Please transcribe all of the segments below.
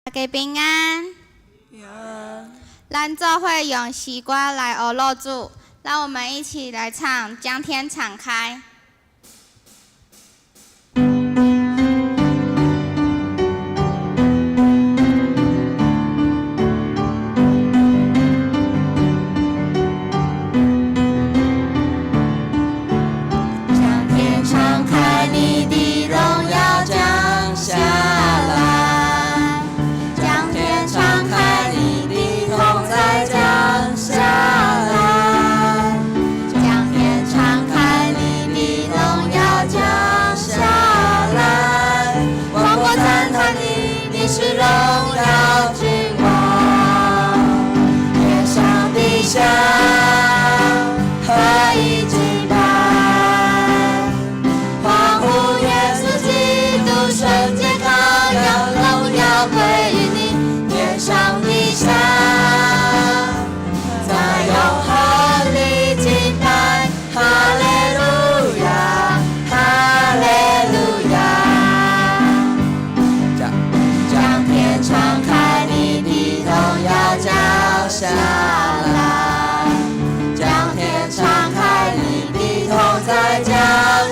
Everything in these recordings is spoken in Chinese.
大家平安。平安。咱做会用诗歌来学乐主，让我们一起来唱《将天敞开》。将天敞开，你的荣耀降下来。将天敞开，你的同在降下来。将天敞开，你的荣耀降下来。万国赞叹你，你是荣耀君王。天上地下，何以敬拜？欢呼耶稣基督，圣洁羔羊，荣耀归于你，天上地下，在永恒里敬拜，哈利路亚，哈利路亚。将天敞开，你的荣耀降下来。将天敞开，你的同在降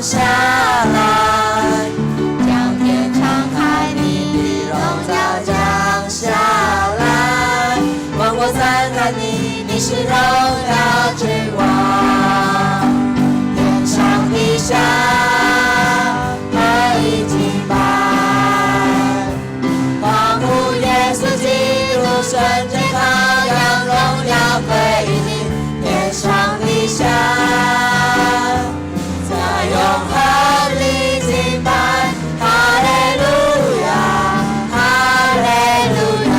下来。将天敞开，你的荣耀降下来。万国赞叹你，你是荣耀君王。天上地下，何以敬拜？欢呼耶稣基督，圣洁羔羊，荣耀归于你，天上地下，在永恒里敬拜，哈利路亚，哈利路亚。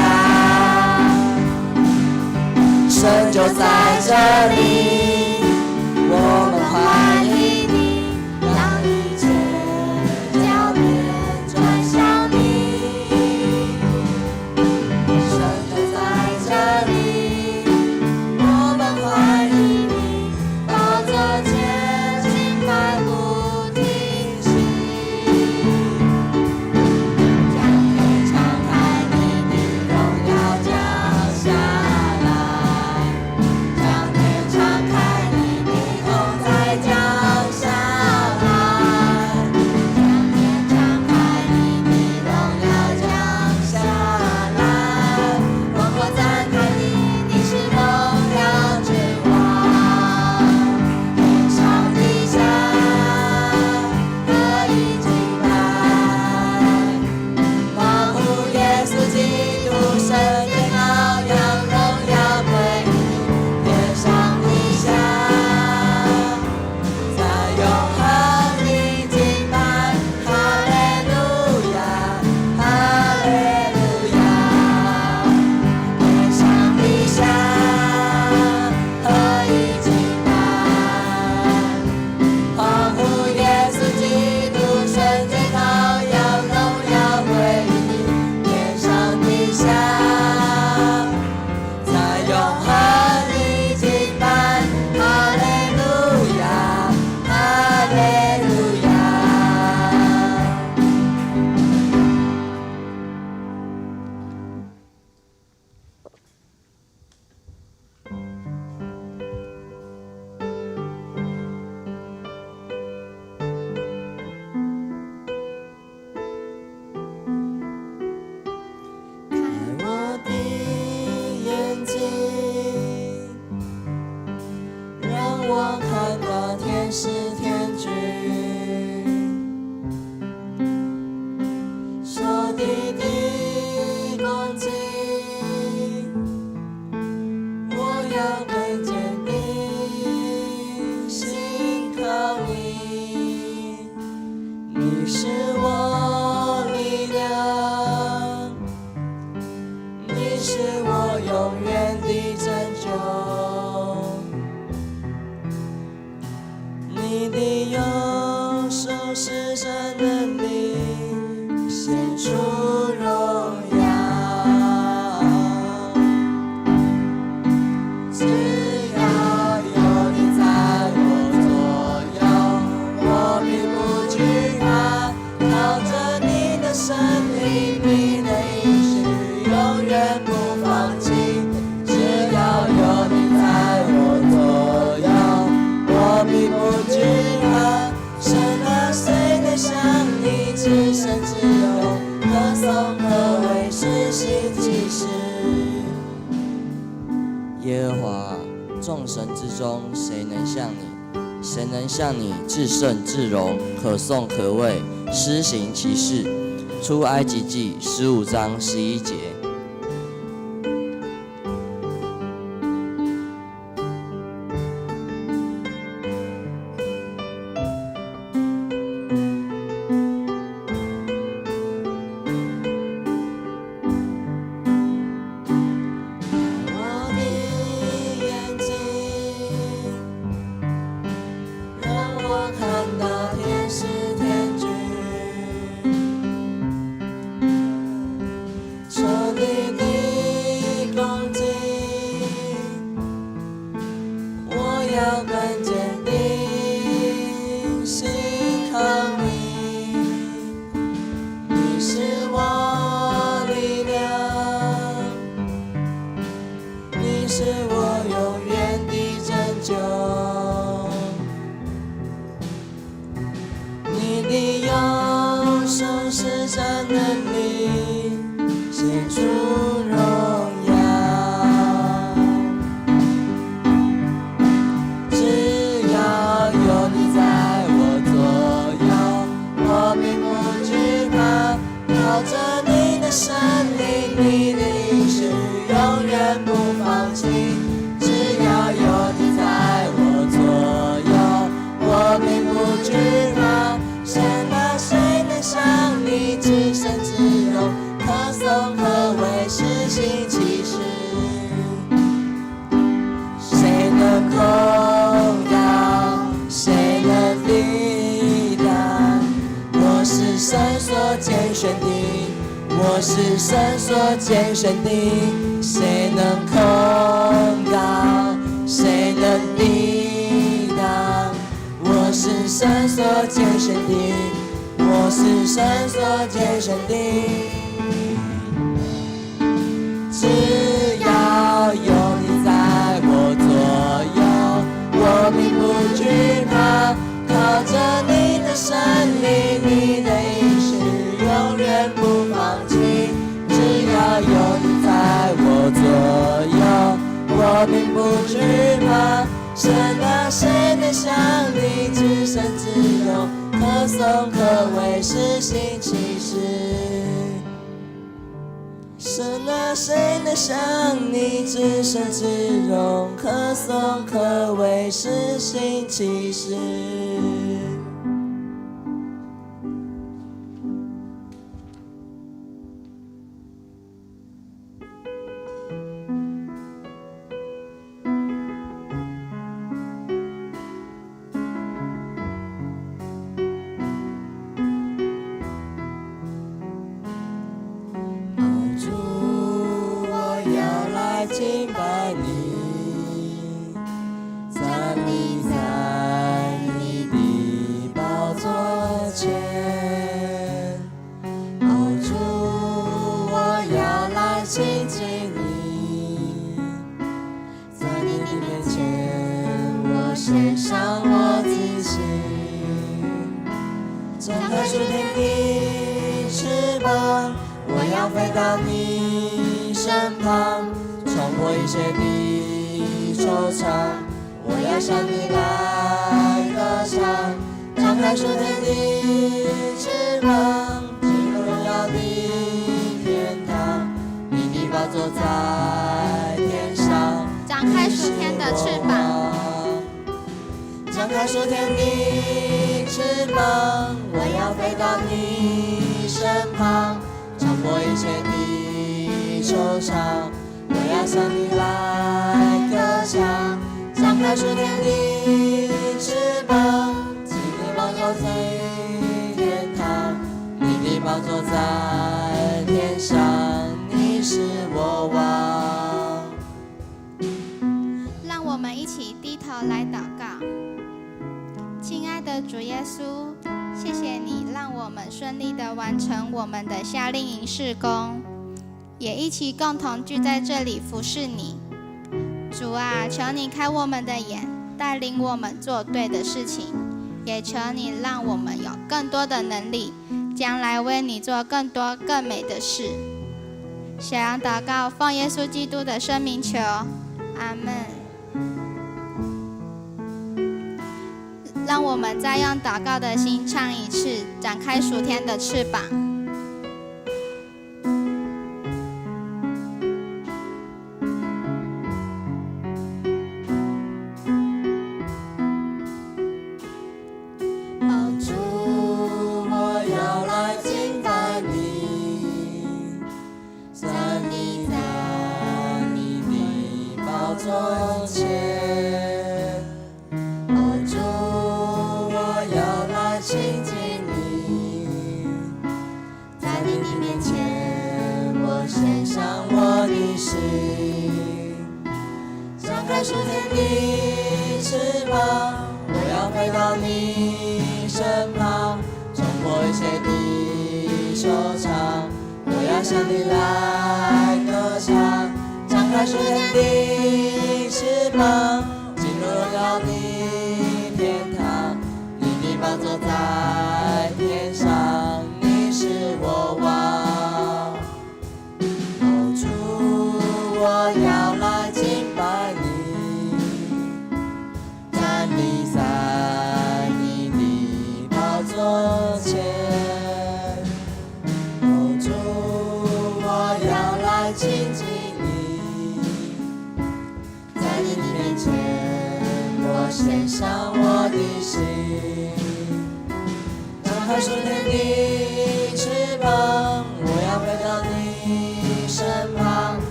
神就在这里，我们欢迎你，让一切焦点转向你。神就在这里，我们欢迎你，宝座前敬拜不停息。将天敞开，你的荣耀降下来。将天敞开，你的同在降下来。将天敞开，你的荣耀降下来。万国赞叹你，你是荣耀君王。天上地下，何以敬拜？欢呼耶稣基督，圣洁羔羊，荣耀归于你，天上地下，在永恒里敬拜，哈利路亚，哈利路亚。天上地下，何以敬拜？欢呼耶稣基督，圣洁羔羊，荣耀归于你，天上地下，在永恒里敬拜，哈利路亚，哈利路亚。开我的眼睛，让我看到天使天军，受敌的攻击，我要更坚定，信靠你，你是我力量。你是我永远的拯救，耶和华，众神之中，谁能像你？谁能像你至圣至荣，可颂可畏，施行奇事？出埃及记15章11节。我是神所拣选的，谁能控告？谁能抵挡？我是神所拣选的，我是神所拣选的。只要有你在我左右，我并不惧怕。靠着你的生命，你的应许永远不放弃。只要有你在我左右，我并不惧怕。神啊，谁能像你至圣至荣，可颂可畏，施行奇事？神啊，谁能像你至圣至荣，可颂可畏，施行奇事？敬拜你，站立在你的宝座前。哦，主，我要来亲近你，在你的面前，我献上我自己，张开属天的翅膀，我要飞到你身旁。冲破一切的惆怅，我要向你来歌唱。张开属天的翅膀，进入荣耀的天堂。你的宝座在天上。张开属天的翅膀，张开属天的翅膀，我要飞到你身旁。冲破一切的惆怅，我要向你来歌唱。张开属天的翅膀，你的宝座在天堂，你的宝座在天上，你是我王。让我们一起低头来祷告。亲爱的主耶稣，谢谢你让我们顺利地完成我们的夏令营事工，也一起共同聚在这里服侍你。主啊，求你开我们的眼，带领我们做对的事情，也求你让我们有更多的能力，将来为你做更多更美的事。小羊祷告，奉耶稣基督的圣名求，阿门。让我们再用祷告的心唱一次，展开属天的翅膀。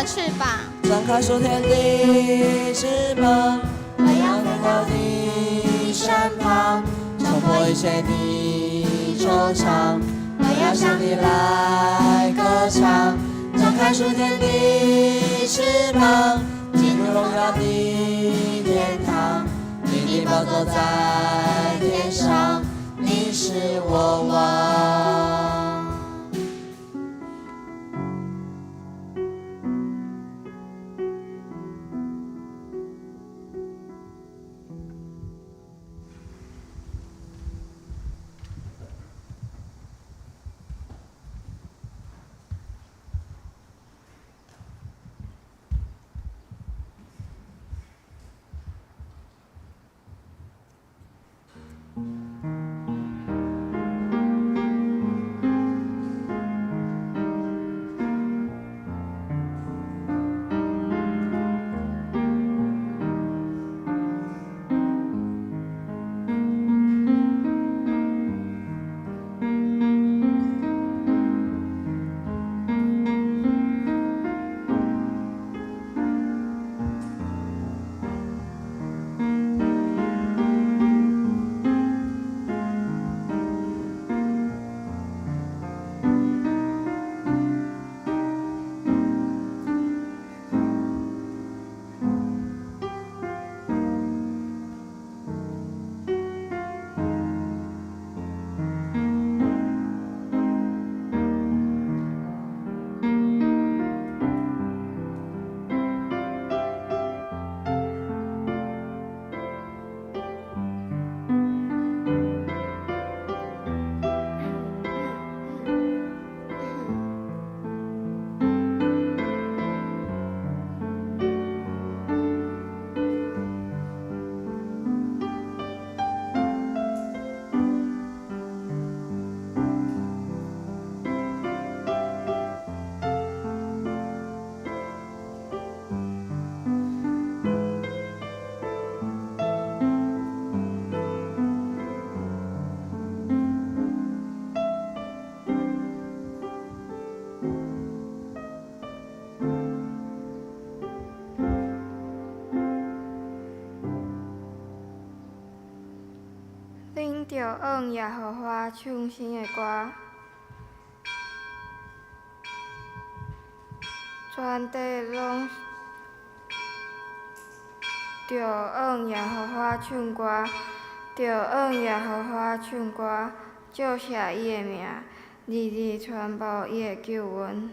翅膀，张开属天的翅膀，我要飞到你身旁，冲破一切的惆怅。我要向你来歌唱，张开属天的翅膀，进入荣耀的天堂。你的宝座在天上，你是我王。恁着往耶和华唱新的歌，全地拢着往耶和华唱歌，着往耶和华唱歌，照写伊的名，日日传播伊的救恩。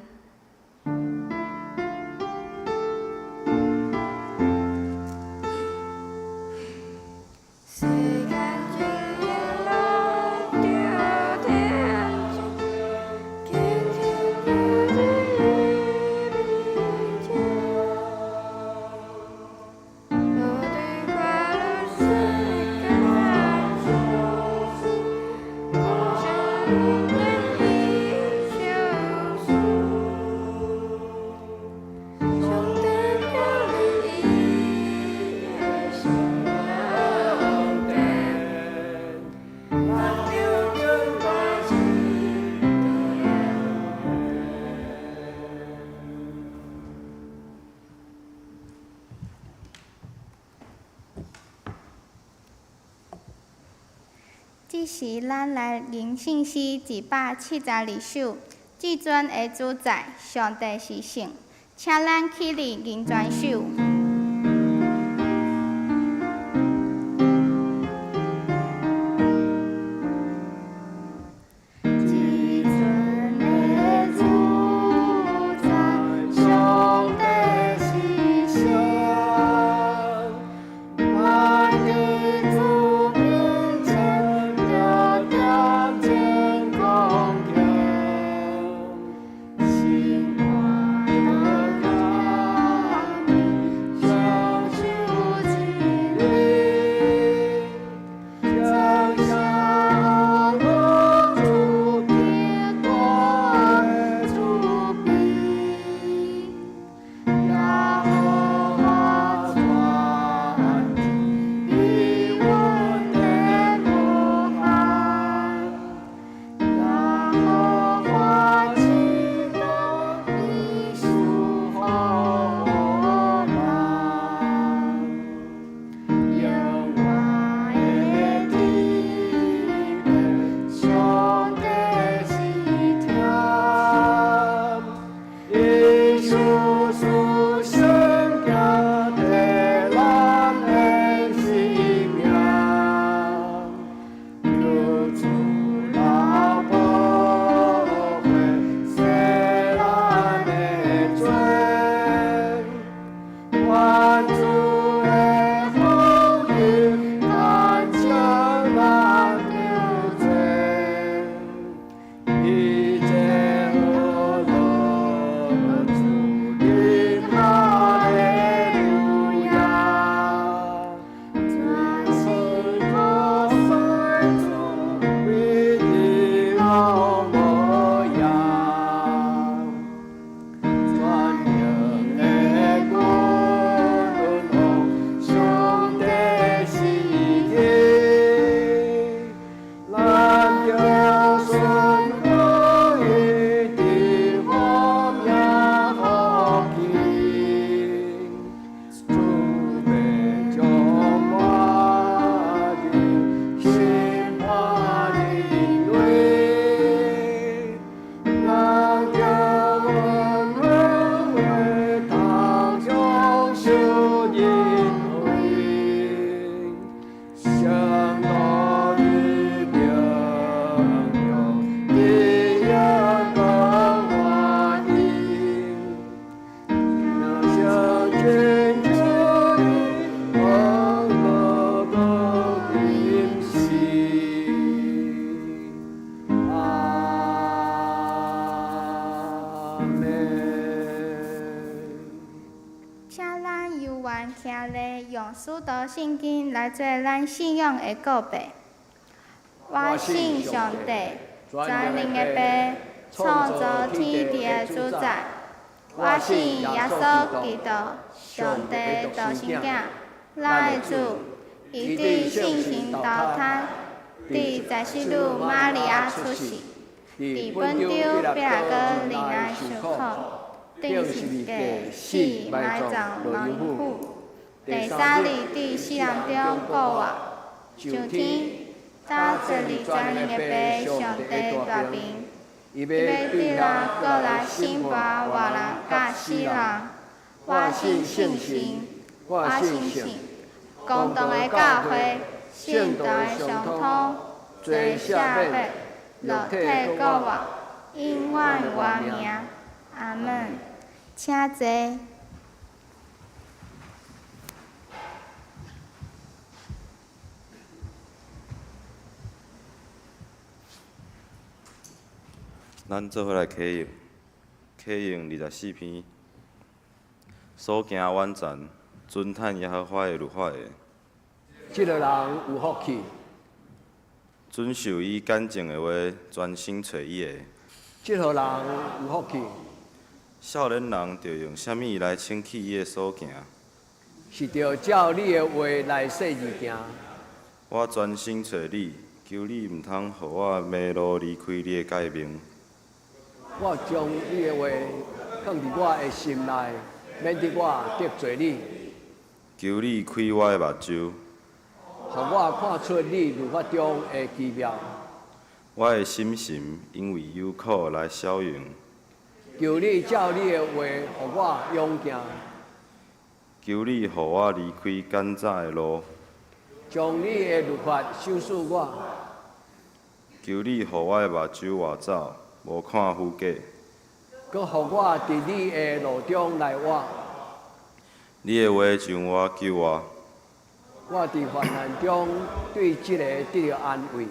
即时咱来聆信诗272首，至尊的主宰，上帝是圣，请咱起立吟全首。用许多圣经来做咱信仰的告白。我信上帝，全能的爸，创造天地的主宰。我信耶稣基督，上帝独生子，咱的主，伊伫圣神投胎，伫在世女玛利亚出世，伫本丢比拉哥领来受苦，顶十架死埋葬亡父。第三日伫死人中复活，上天，搭坐伫全能的爸上帝大面，伊要对人过来审判活人甲死人。我信圣神，我信圣，共同的教会，圣道的上通，罪赦免，肉体复活，永远活命。阿门。请坐。咱做伙来启用24篇。所行完全，尊叹耶和华的律法的，这个人有福气。遵守伊简净的话，专心找伊的。这个人有福气。少年人着用什么来称起伊的所行？是着照你的话来说字行。我专心找你，求你毋通互我迷路离开你的诫命。我将你的话放伫我的心内，免得我得罪你。求你开我的目睭，互互我看出你律法中的奇妙。我的心神因为忧苦来消融，求你照你的话，互我勇行，求你予我离开简早的路，将你的律法修饰我，求你予我的目睭外走，无看虚假。搁互我伫你的路中来活。你的话上我救我，我伫患难中对即个得到安慰，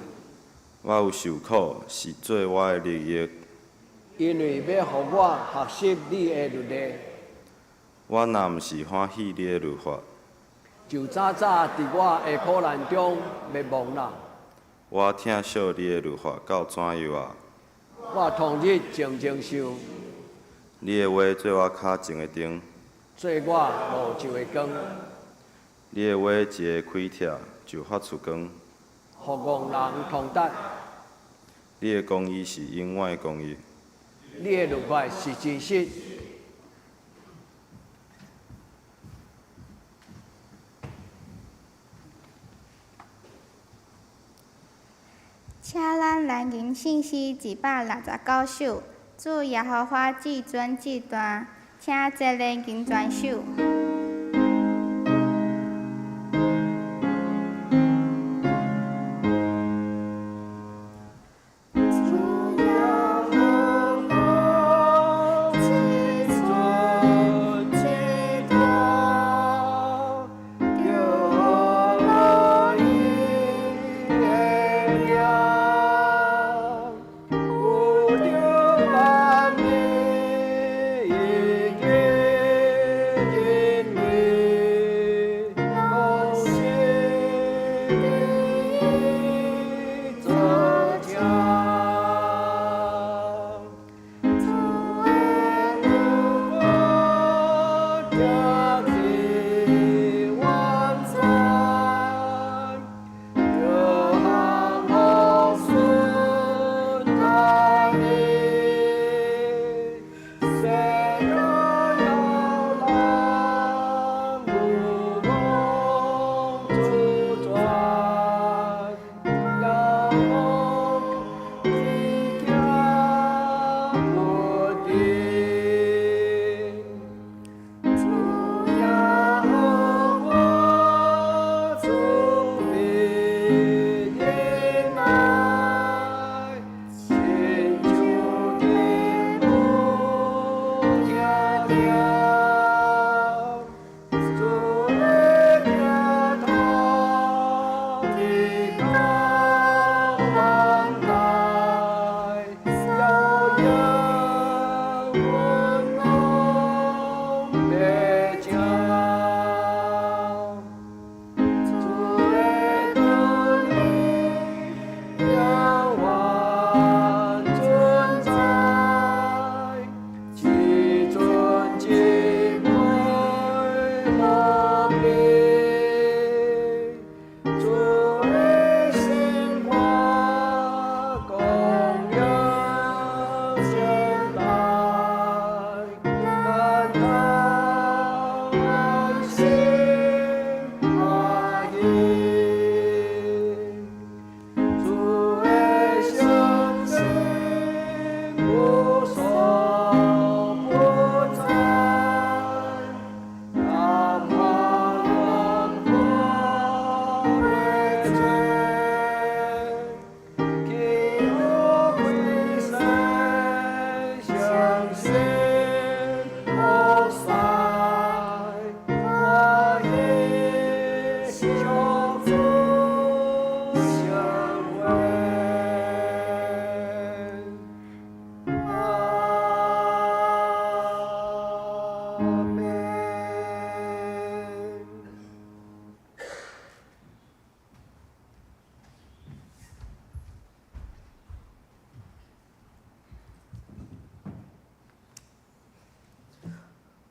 我有受苦是做我的利益。因为要互我学习你的律例，我若毋是欢喜你的律法，就早早伫我的苦难中灭亡啦。我疼惜你的律法到怎样啊？我同日静静想，你的话做我脚前的灯，做我路上的光，你的话一个开拆就发出光。互戆人通达。你的公义是永远的公义，你的律法是真实。请咱来吟信息169首，主耶和华至尊至大，请接连吟全首。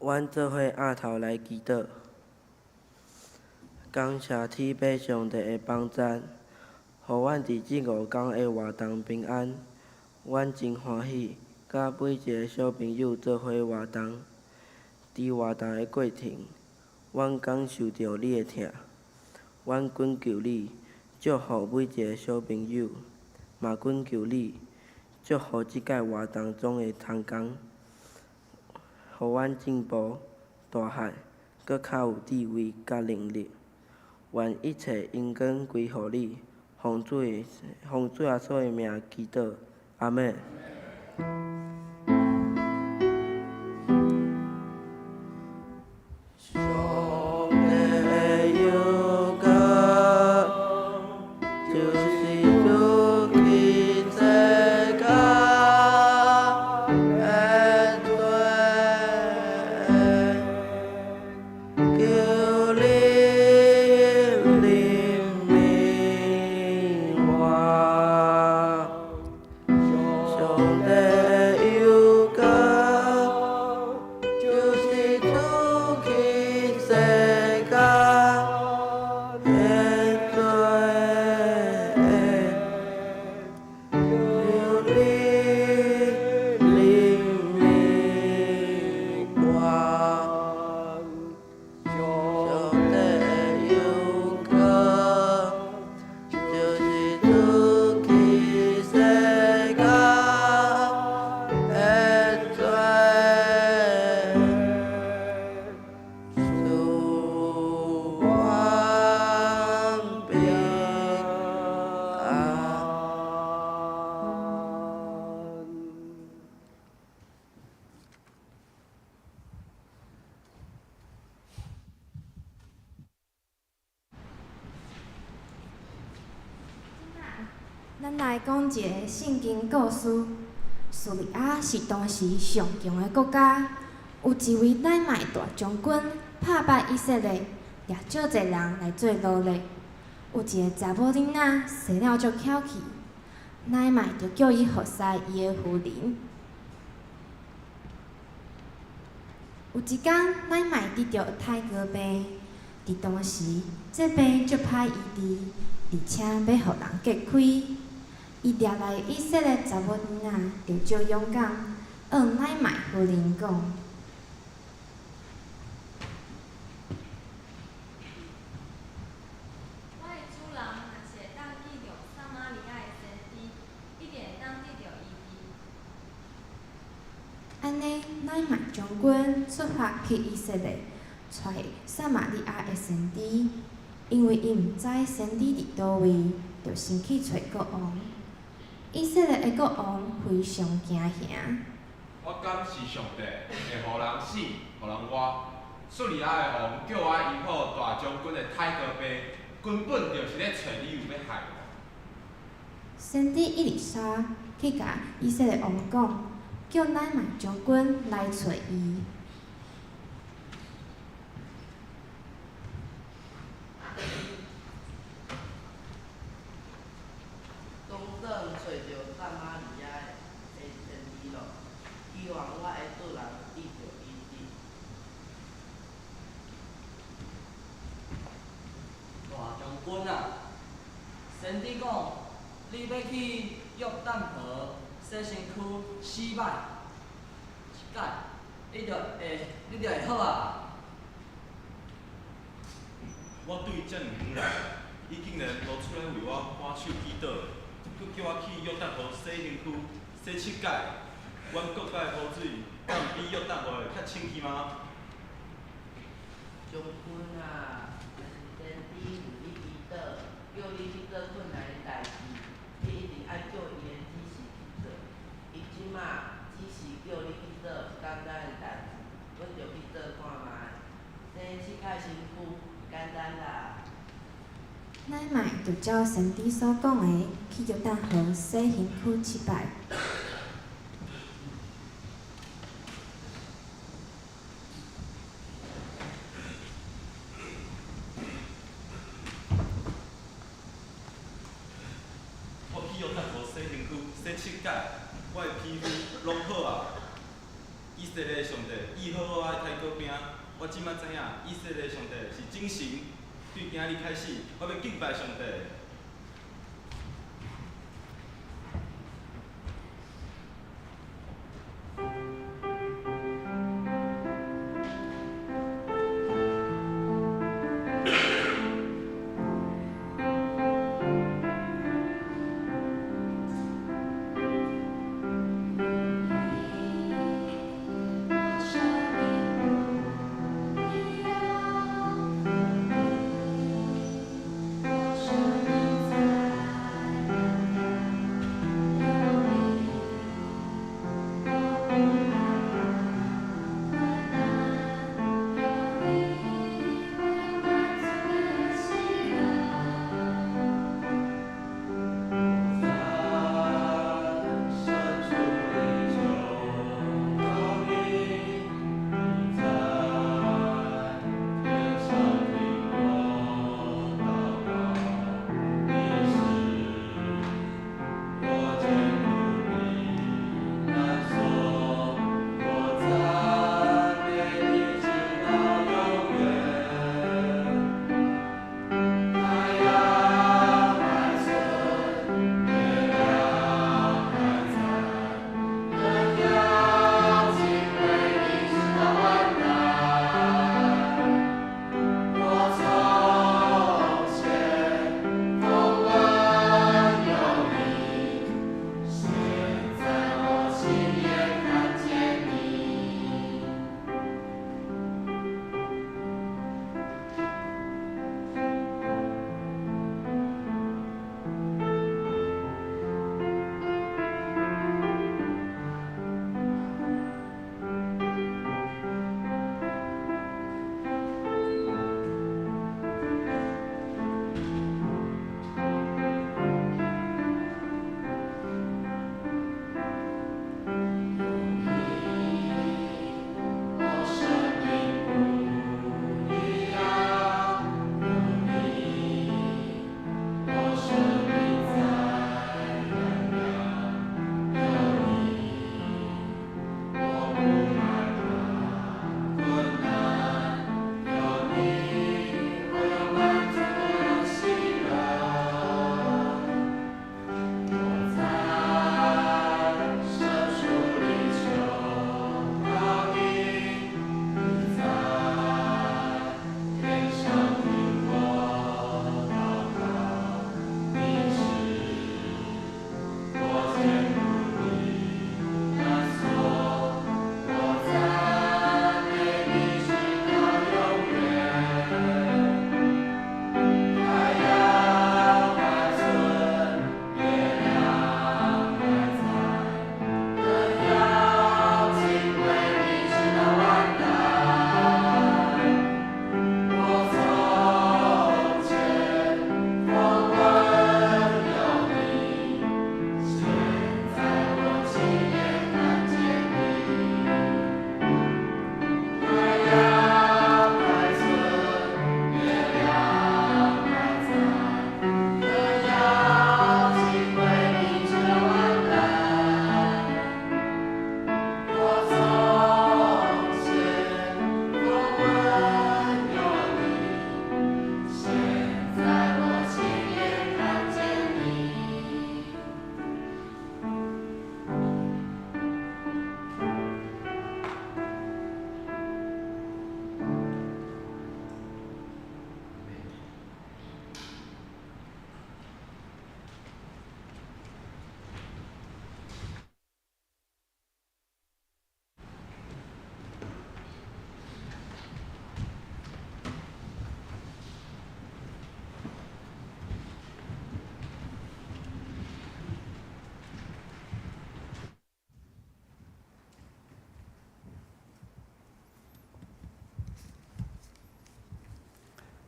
阮做伙额头来祈祷，感谢天父上帝的帮赞，互阮伫即5天的活动平安。阮真欢喜，甲每一个小朋友做伙活动。伫活动的过程，阮感受到你的疼，阮恳求你，祝福每一个小朋友，嘛恳求你，祝福即届活动中的同工，互阮进步大汉，搁较有智慧甲能力。愿一切因果归乎你，奉主耶稣的名祈祷，阿门。咱来讲一个圣经故事。叙利亚是当时上强的国家，有一位乃麦大将军拍败以色列，掠少侪人来做奴隶。有一个查某囡仔生了足巧气，乃麦就叫伊服侍伊的夫人。有一天，乃麦得到太哥病，伫当时这病足歹医治，而且要互人隔开。伊掠来以色列查某囡仔就足勇敢，向乃麦夫人讲：我的主人若是会当见着撒玛利亚的先知，一定会当得到医治。安尼，乃麦将军出发去以色列，找撒玛利亚的先知，因为伊毋知先知伫倒位，就先去找国王。以色列的国王非常惊吓。我敢是上帝会互人死，互人活。叙利亚的王叫我医好大将军的太哥病，根本就是咧找理由要害我。先知伊丽莎去甲以色列王讲，叫乃麦将军来找伊。当阵找着撒玛利亚的先知咯，希望我的主人得到医治。大将军啊，先知讲你要去约旦河洗身躯洗摆，一届你就会好啊。我对遮尔远来，伊竟然都出来为我看手祈祷，佮叫我去约旦河洗身躯洗7届。阮国家的河水，敢比约旦河的较清气吗？将军啊，若是先知为你祈祷，叫你去做困难的代志，你一定爱照伊的指示去做。伊即马只是叫你去做简单的代志，阮就去做看卖。洗7届身躯，简单啦。乃麦就照先知所讲的，去约旦河洗身躯7摆。我去约旦河洗身躯洗7届，我的皮肤拢好啊。以色列上帝医好我的太哥病，我即摆知影以色列上帝是真神。对今日开始，我要敬拜上帝。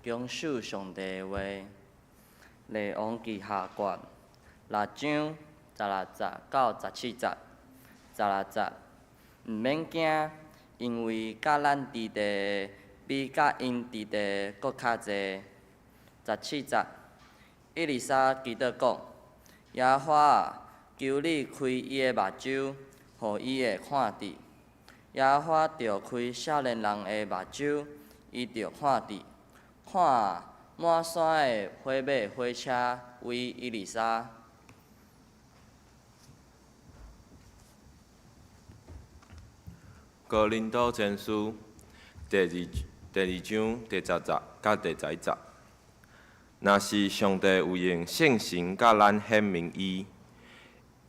坚守上帝的话。列王记下卷6章16节到17节。16节，毋免惊，因为甲咱伫地比甲因伫地搁较济。17节，以利沙记得讲：耶和华啊，求你开伊的目睭，互伊会看见。耶和华着开少年人的目睭，伊着看见，看满山的火马火车为以利沙。哥林多前书第二章第10节甲第11节。若是上帝有用圣神甲咱显明伊，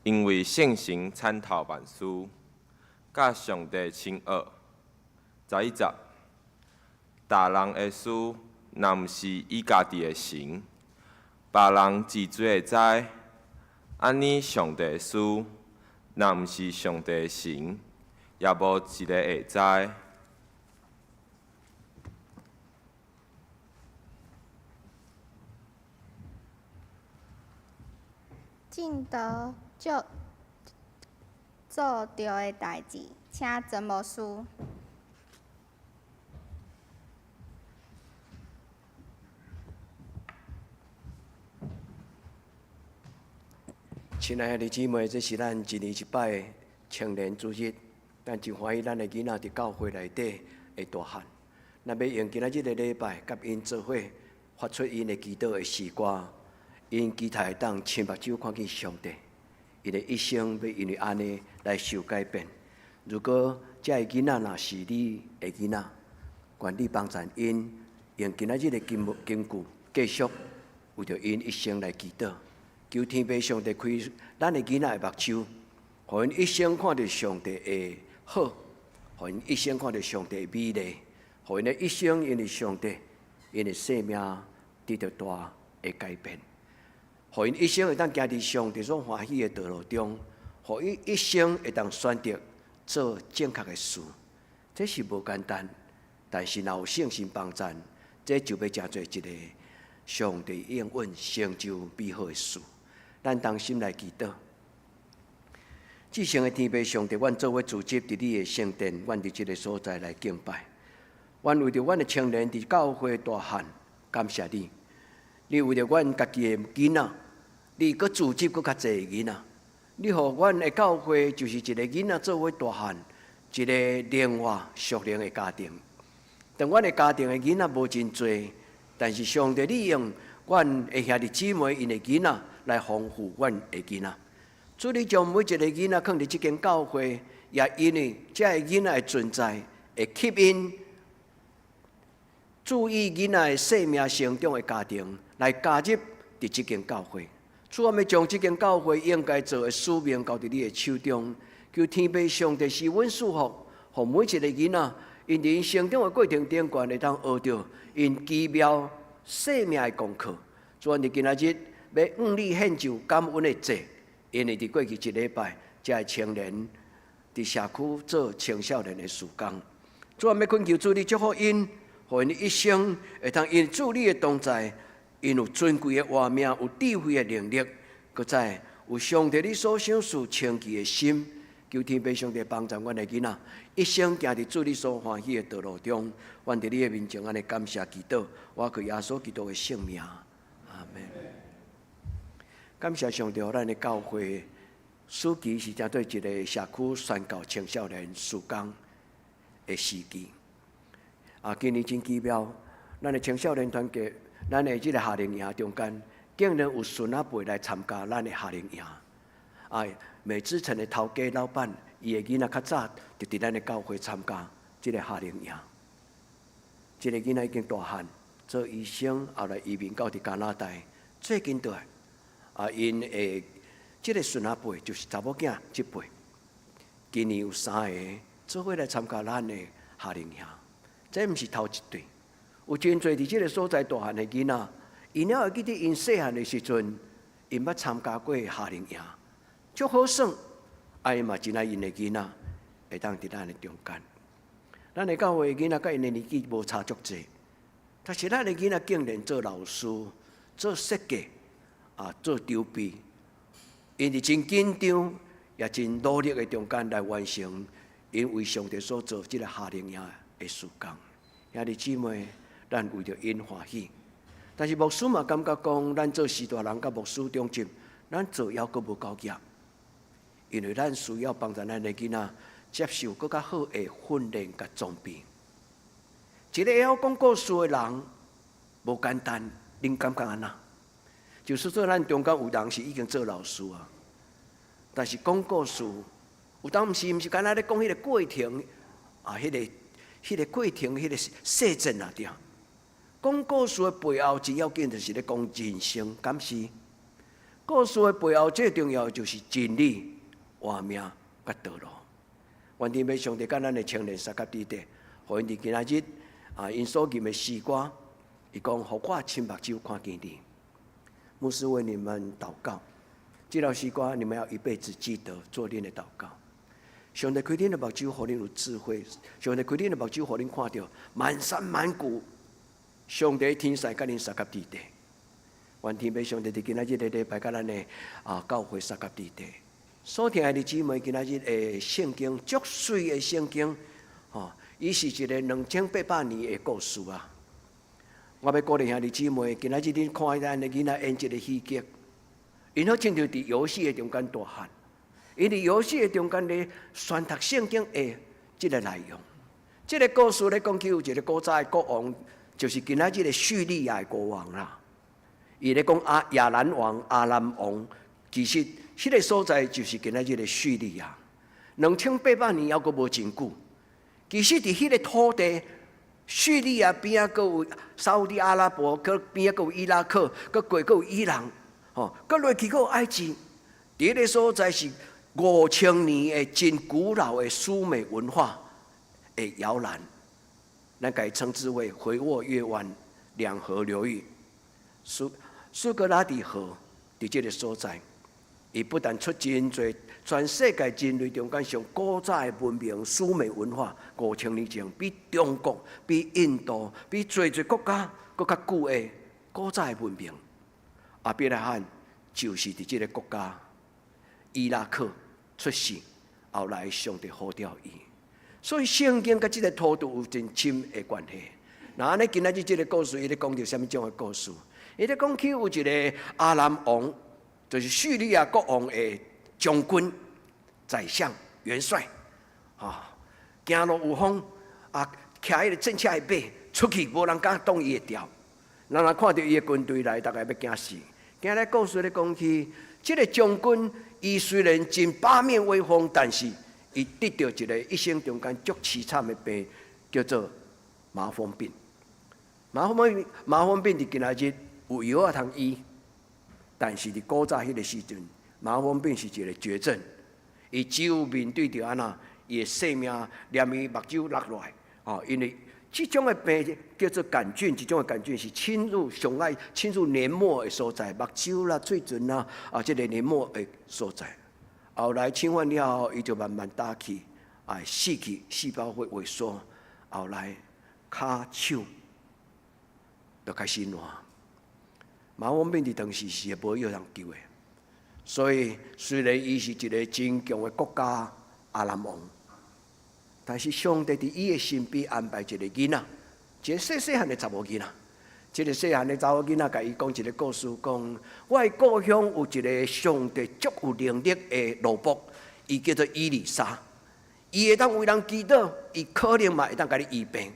因为圣神参透万事，甲上帝亲恶。11节，大人的事，若毋是伊家己的神，别人自做会知。安尼上帝的事，若毋是上帝的神，也无一个会知。尽得就做着的代志，请怎么输？亲爱的姊妹，这是咱一年一摆的青年主日，咱真欢喜咱的囡仔伫教会内底会大汉。咱要用今仔日的礼拜，甲因做伙发出因的祈祷的诗歌，因期待当亲目睭看见上帝，因的一生要因为安尼来受改变。如果这个囡仔若是你的囡仔，愿你帮助因用今仔日的金句继续为着因一生来祈祷。求天父上帝开咱的囡仔的目睭，互因一生看到上帝的好，互因一生看到上帝的美丽，互因的一生因为上帝，因的生命得到大的改变，互因一生会当行伫上帝所欢喜的道路中，互因一生会当选择做正确的事。这是无简单，但是若有圣神帮助，这就要真做一个上帝应允成就美好的事。咱同心来祈祷。至圣的天父上帝，阮做伙组织伫你的圣殿，阮伫这个所在来敬拜。阮为着阮的青年伫教会大汉，感谢你。你为着阮家己的囡仔，你搁组织搁较济囡仔。你互阮的教会就是一个囡仔做伙大汉，一个灵活属灵的家庭。但阮的家庭的囡仔无真多，但是上帝利用阮的兄弟姊妹因的囡仔来丰富阮的囡仔。主，你将每一个囡仔放伫这间教会，也因为这个囡仔的存在，会吸引注意囡仔的生命成长的家庭来加入伫这间教会。主，我们将这间教会应该做的使命交伫你的手中，求天父上帝施恩祝福，互每一个囡仔因伫因成长的过程中，会当学着因奇妙生命的功课。主，阮伫今仔日要向你献上感恩的祭，因为伫过去一礼拜，这个青年伫社区做青少年的事工。主，阮要恳求主你祝福因，互因一生会当因主你的同在，因有尊贵的活命，有智慧的能力，搁再有上帝你所想事清奇的心。求天父上帝帮助阮的囡仔，一生行伫主你所欢喜的道路中。阮伫你的面前安尼感谢祈祷，我靠耶稣基督的圣名，阿门。感谢上帝，咱的教会暑期是针对一个社区宣告青少年事工的时期。今年真奇妙，咱的青少年团结，咱的这个夏令营中间，竟然有孙仔辈来参加咱的夏令营。美之城的头家老板，伊的囡仔较早就伫咱的教会参加这个夏令营。这个囡仔已经大汉，做医生，后来移民到伫加拿大，最近倒来。因的这个孙仔辈就是查某囝这辈，今年有3个做伙来参加咱的夏令营。这毋是头一对，有真侪伫这个所在大汉的囡仔，因了会记得因细汉的时阵，因捌参加过夏令营。足好耍，因嘛真爱因的囡仔会当伫咱的中间。咱的教会的囡仔甲因的年纪无差足济，但是咱的囡仔竟然做老师、做设计、做筹备，因为真紧张，也真努力的中间来完成因为上帝所做这个夏令营的事工。兄弟姊妹，咱为着因欢喜。但是牧师嘛感觉讲，咱做士大人甲牧师中间，咱做还阁无够业，因为咱需要帮助咱的囡仔接受更较好的训练甲装备。一个会晓讲故事的人无简单，恁感觉安那？就是说，咱中间有人是已经做老师啊，但是讲故事，有当毋是干那咧讲迄个过程迄个过程，迄个细节啊，对。讲故事的背后，最要紧就是咧讲人生，敢是？故事的背后最重要就是真理、活命甲道路。愿天父上帝甲咱的青年三甲弟弟，互因伫今仔日因所念的诗歌，伊讲，互我亲目睭看见你。牧师为你们祷告，这条诗歌你们要一辈子记得，做恁的祷告。上帝开恁的目睭，互恁有智慧；上帝开恁的目睭，互恁看到满山满谷上帝天使甲恁三甲弟弟。愿天父上帝伫今仔日的礼拜，甲咱的教会三甲弟弟。所听的姊妹，今仔日的圣经，足水的圣经，伊是一个2800年的故事啊！我要鼓励兄弟姊妹，今仔日恁看咱的囡仔演这个戏剧，因好亲像伫游戏的中间大汉，因伫游戏的中间咧宣读圣经的这个内容。这个故事咧讲起有一个古早的国王，就是今仔日的叙利亚的国王啦。伊咧讲亚兰王、阿兰王，其实迄个所在就是今仔日的叙利亚。2800年还阁无真久。其实伫迄个土地，叙利亚边啊，阁有沙烏地阿拉伯，阁边啊，阁有伊拉克，阁有伊朗，阁落去阁有埃及。伫迄个所在是5000年的真古老的苏美文化的摇篮，咱该称之为回沃月湾两河流域。苏格拉底河伫这个所在，伊不但出真侪全世界人类中间上古早的文明苏美文化，5000年前比中国、比印度、比侪国家更较久的古早的文明。阿伯拉罕就是伫这个国家伊拉克出世，后来上帝呼召伊，所以圣经甲这个土地有真深的关系。那安尼今仔日这个故事，伊咧讲到什么种的故事？伊咧讲起有一个阿兰王，就是叙利亚国王的将军、宰相、元帅，行路有风，徛迄个战车的马出去，无人敢挡伊的调。人若看到伊的军队来，大概要惊死。今日故事咧讲起，这个将军，伊虽然真八面威风，但是伊得到一个一生中间足凄惨的病，叫做麻风病。麻风病伫今仔日有药啊通医，但是伫古早迄个时阵，麻风病是一个绝症。伊只有面对着安那，伊的性命连伊目睭落落来，因为这种的病叫做杆菌，这种的杆菌是侵入黏膜的所在，目睭啦、嘴唇啦，这个黏膜的所在。后来侵犯了后，伊就慢慢打去，死去，细胞会萎缩，后来骹手就开始烂。麻风病伫当时是无药通救的，所以虽然伊是一个真强的国家阿兰王，但是上帝伫伊的身边安排一个囡仔，一个细汉的查某囡仔。这个细汉的查某囡仔，甲伊讲一个故事，讲我的故乡有一个上帝足有能力的奴仆，伊叫做伊丽莎，伊会当为人祈祷，伊可能嘛会当甲你医病。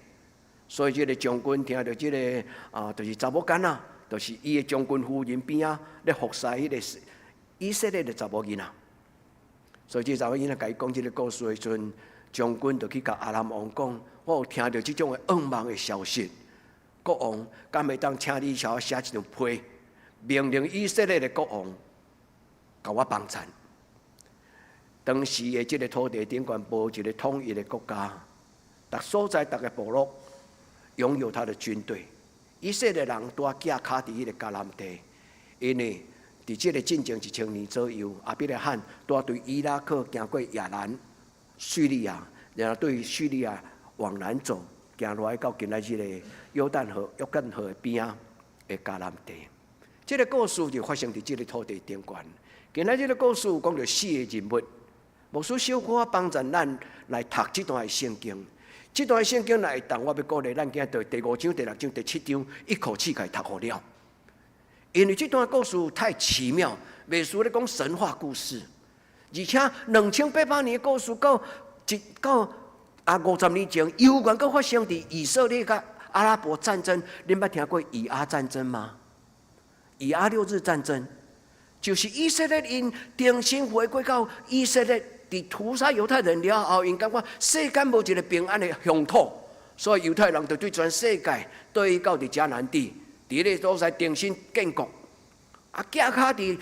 所以这个将军听到这个就是查某囡仔。就是伊的将军夫人边啊，咧服侍迄个以色列的查某囡仔。所以这查某囡仔甲伊讲这个故事的时阵，将军就去甲阿兰王讲：我有听到这种的噩梦的消息，国王敢会当请你写一张批，命令以色列的国王甲我帮衬。当时的这个土地顶端无一个统一的国家，逐所在逐个部落拥有他的军队。以色列人拄架卡伫迄个迦南地，因为伫即个进前1000年左右，亚伯拉罕拄对伊拉克行过亚兰、叙利亚，然后对叙利亚往南走，行落来到今仔日的约旦河的边啊的迦南地。这个故事就发生伫这个土地顶端。今仔日的故事讲到4个人物，牧师小可帮助咱来读这段的圣经。这段的圣经来当我要鼓励咱今日第5章、第6章、第7章一口气给读好了。因为这段故事太奇妙，袂输咧讲神话故事，而且2800年的故事到50年前，犹原阁发生伫以色列甲阿拉伯战争。恁捌听过以阿战争吗？以阿6日战争就是以色列因重新回归到以色列，伫屠杀犹太人了后，因感觉世间无一个平安的乡土，所以犹太人就对全世界对到伫迦南地。伫咧所在重新建国，寄卡伫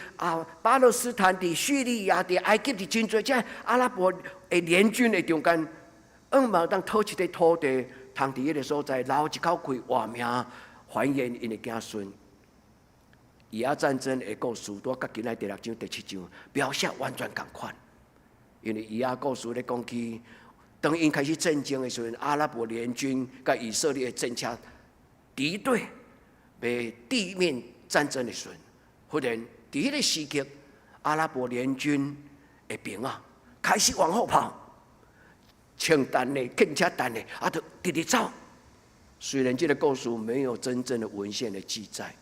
巴勒斯坦、伫叙利亚、伫埃及、伫真侪只阿拉伯的联军的中间，嘛当讨一块土地，通伫迄个所在留一口气活命，繁衍因的子孙。以阿战争的故事，拄甲今仔第6章、第7章描写完全同款。因为以阿故事咧讲起，当因开始战争的时候，阿拉伯联军甲以色列的政策敌对。被地面战争的时候，忽然伫迄个时刻，阿拉伯联军的兵啊开始往后跑，枪弹的、更加弹的，就直直走。虽然这个故事没有真正的文献的记载，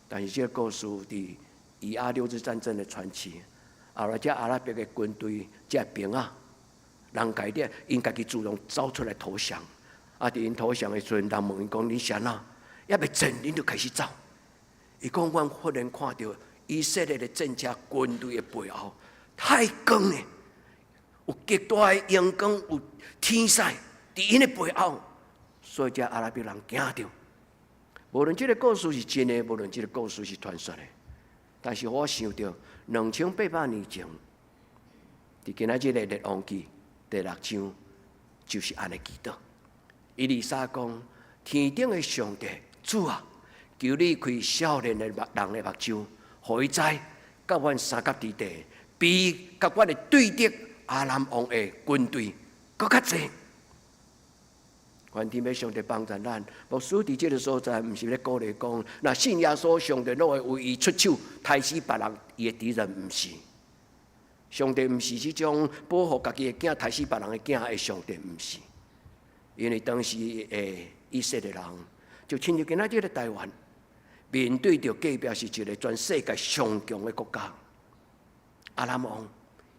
但是这个故事伫以阿6日战争的传奇。后来这阿拉伯的军队、这兵啊，人家咧因家己主动走出来投降。伫因投降的时候，人问因讲：“你谁啊？”也未战，恁就开始走。伊讲：阮忽然看到以色列的政策军队的背后，太光了，有极大的阳光，有天使伫因的背后，所以这阿拉伯人惊着。无论这个故事是真的，无论这个故事是传说的，但是我想到2800年前，伫今仔日的列王记第6章，就是安尼记到。以利沙讲：天顶的上帝。主啊，求你开少年的人的目睭，互伊知，甲阮三角之地，比甲阮的对敌阿兰王的军队搁较济。愿天父上帝帮助咱，牧师伫这个所在，毋是咧鼓励讲，那信耶稣上帝拢会为伊出手，杀死别人伊的敌人，毋是。上帝毋是这种保护家己的囝，杀死别人的囝的上帝，毋是。因为当时的以色列人。就亲像今仔日的台湾，面对着隔壁是一个全世界上强的国家阿拉王，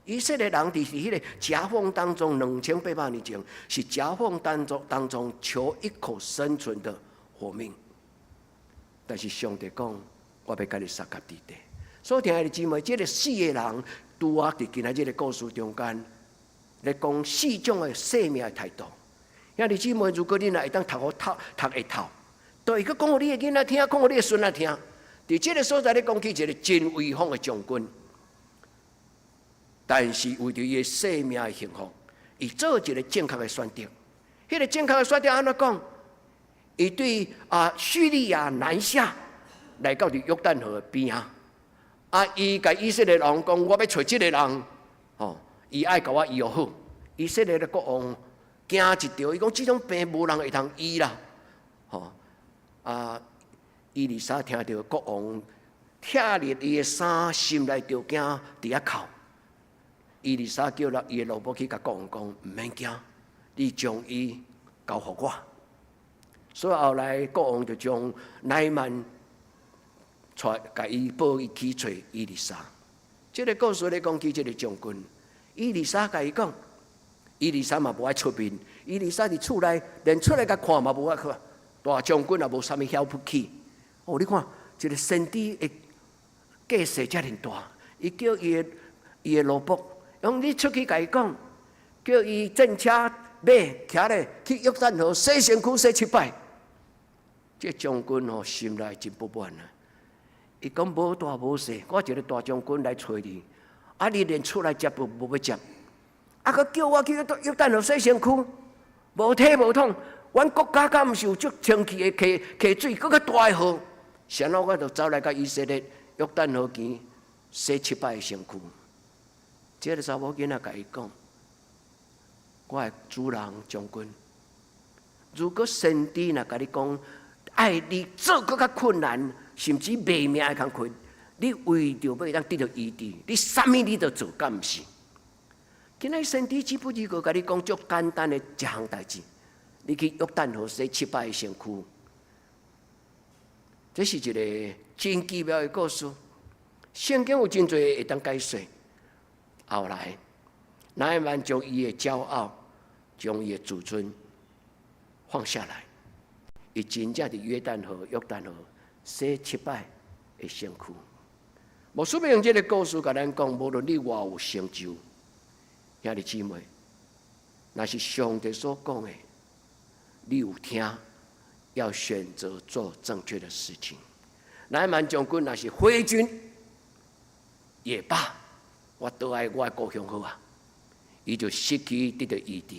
以色列人伫迄个夹缝当中，2800年前是夹缝当中求一口生存的活命。但是上帝讲，我要甲你杀甲地地。所以听爱的姊妹，这个4个人拄啊伫今仔日的故事中间，来讲4种的生命的态度。兄弟姊妹，如果你若会当读会透。都会去讲互你的囡仔听，讲互你的孙仔听。伫这个所在咧讲起一个真威风的将军，但是为着伊的生命的幸福，伊做一个正确的选择。迄个正确的选择安怎讲？伊对叙利亚南下，来到伫约旦河边伊甲以色列人讲：我要找这个人，伊爱甲我医好。以色列的国王惊一条，伊讲：这种病无人会通医啦，以利沙听到国王拆裂伊的衫，心内就惊，伫遐哭。以利沙叫伊的老婆去甲国王讲：毋免惊，你将伊交互我。所以后来国王就将乃曼带，甲伊抱伊去找以利沙。这个故事咧讲起这个将军，以利沙甲伊讲，以利沙嘛无爱出面，以利沙伫厝内连出来甲看嘛无爱看。大将军也无啥物晓不起。你看，一个先知的架势遮尔大，伊叫伊的老婆，用你出去甲伊讲，叫伊正车马徛咧去约旦河洗身躯洗7摆。这将军心内真不满啊！伊讲无大无小，我一个大将军来找你，你连出来接都无要接，佫叫我去约旦河洗身躯，无体无统。阮国家敢毋是有足清气的溪水，搁较大的河，然后我就走来甲以色列约旦河边洗7摆的身躯。这个查某囡仔甲伊讲：“我的主人将军，如果上帝若甲你讲，爱你做搁较困难，甚至卖命的工课，你为着要当得到医治，你啥物你都做，敢毋是？今仔上帝只不过甲你讲足简单的一项代志，你去约旦河洗7摆的身躯。这是一个真奇妙的故事。圣经有真侪会当解说。后来，拿俄曼将伊的骄傲、将伊的自尊放下来，伊真正伫约旦河洗7摆的身躯。无需要用这个故事甲咱讲，无论你偌有成就，兄弟姊妹，那是上帝所讲的，你有听。要选择做正确的事情。拿俄曼将军若是回军也罢，我倒爱我的故乡好啊，伊就失去得到医治。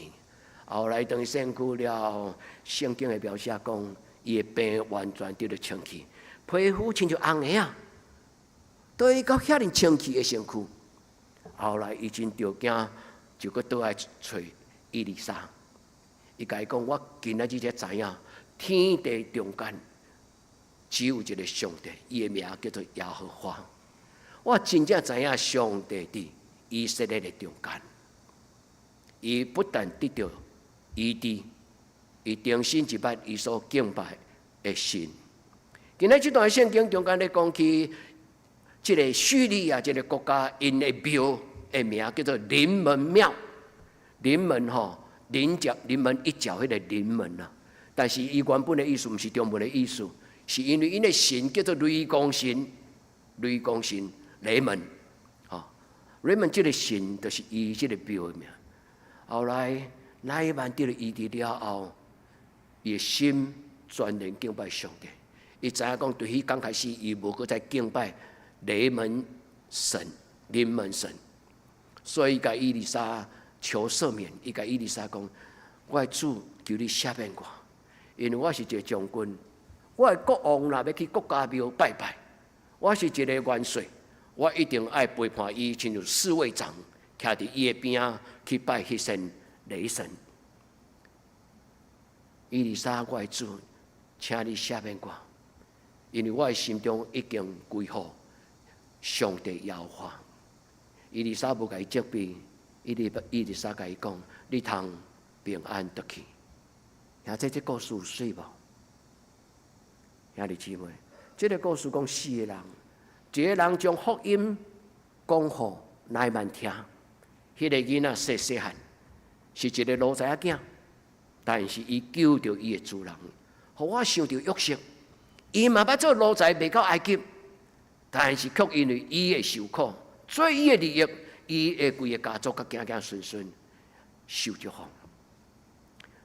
后来等身躯了，圣经的描写讲，伊的病完全得到清气，皮肤亲像红的啊，对伊到遐尼清气的身躯。后来伊真着惊，就搁倒来找伊丽莎，伊甲伊讲：我今仔日才知影。天地中间只有一个上帝，伊的名叫做耶和华。我真正知影上帝伫以色列的中间，伊不但得到医治，伊重新一摆伊所敬拜的神。今仔这段圣经中间咧讲起，这个叙利亚这个国家，因的庙的名叫做临门庙。临门吼，临门一脚，迄个临门啊。但是伊原本的意思毋是中文的意思，是因为因的神叫做雷公神，雷公神雷门，雷门这个神就是伊这个庙的名。后来拿俄曼得了医治了后，伊的心全然敬拜上帝。伊知影讲，对迄刚开始，伊无搁再敬拜雷门神、临门神，所以伊甲伊丽莎求赦免。伊甲伊丽莎讲：我的主求你赦免我。因为我是一个将军，我的国王若要去国家庙拜拜，我是一个元帅，我一定爱陪伴伊，亲像侍卫长，徛伫伊的边仔去拜迄神雷神。伊丽莎，我的主，请你赦免我，因为我的心中已经归附上帝耶和华。伊丽莎无甲伊责备，伊丽莎甲伊讲：你通平安得去。这故事有水无？兄弟姊妹，这个故事讲4个人，一个人将福音讲互拿俄曼听，迄个囡仔细汉，是一个奴才仔囝，但是伊救着伊的主人，互我想到约瑟，伊嘛捌做奴才卖到埃及，但是却因为伊的受苦，做伊的利益，伊的规个家族甲行行顺顺受祝福。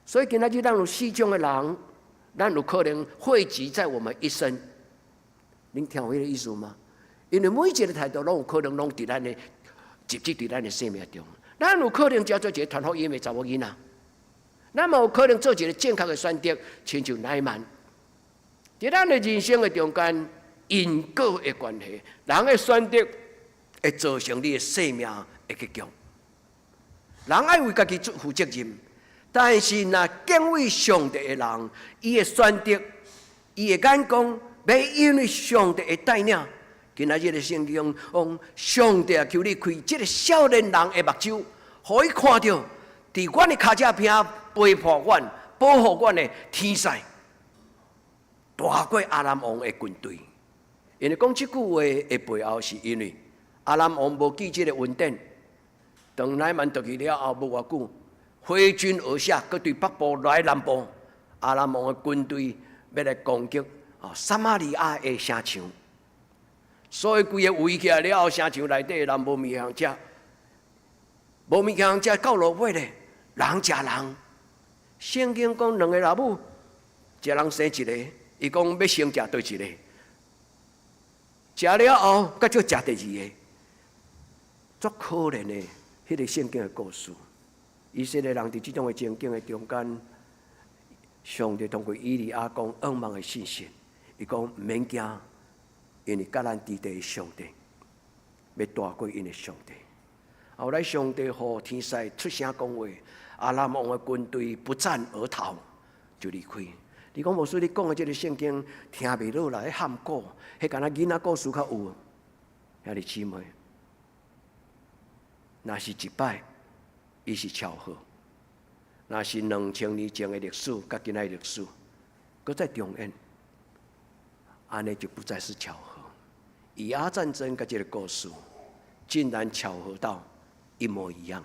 所以今仔日咱有4种的人，咱有可能汇集在我们一生。恁听有迄个意思吗？因为每一个态度拢有可能拢伫咱的集伫咱的生命中。咱有可能叫做一个传福音的查某囡仔，咱嘛有可能做一个正确的选择，亲像拿俄曼。伫咱的人生的中间，因果的关系，人的选择会造成你的生命的结局。人爱为家己负责任。但是，若敬畏上帝的人，伊的选择，伊的眼光，要因为上帝的带领。今仔日的圣经讲，上帝求你开这个少年人的目睭，互伊看到，伫阮的脚趾边陪伴阮、保护阮的天使，大过阿兰王的军队。因为讲这句话的背后，是因为阿兰王无记这个文典，当拿俄曼倒去了后，无偌久。挥军而下，佮对北部来南部，阿兰王的军队要来攻击撒玛利亚的城墙，所以规个围起来了后，城墙内底人无物件食，无物件食到落尾咧，人食人。圣经讲2个老母，一人生一个，伊讲要先食对一个，食了后，佮就食第2个，足可怜的迄个圣经的故事。以色列人伫这种的情景的中间，上帝通过以利亚讲噩梦的信息，伊讲毋免惊，因为甲咱伫地的上帝要大过因的上帝。后来上帝互天使出声讲话，阿兰王的军队不战而逃，就离开。你讲无说你讲的这个圣经听袂落来，迄喊古，迄敢若囡仔故事较有。兄弟姊妹，若是一摆，伊是巧合；若是2000年前的历史，甲今仔的历史，搁再重演，安尼就不再是巧合。以阿战争甲这个故事，竟然巧合到一模一样。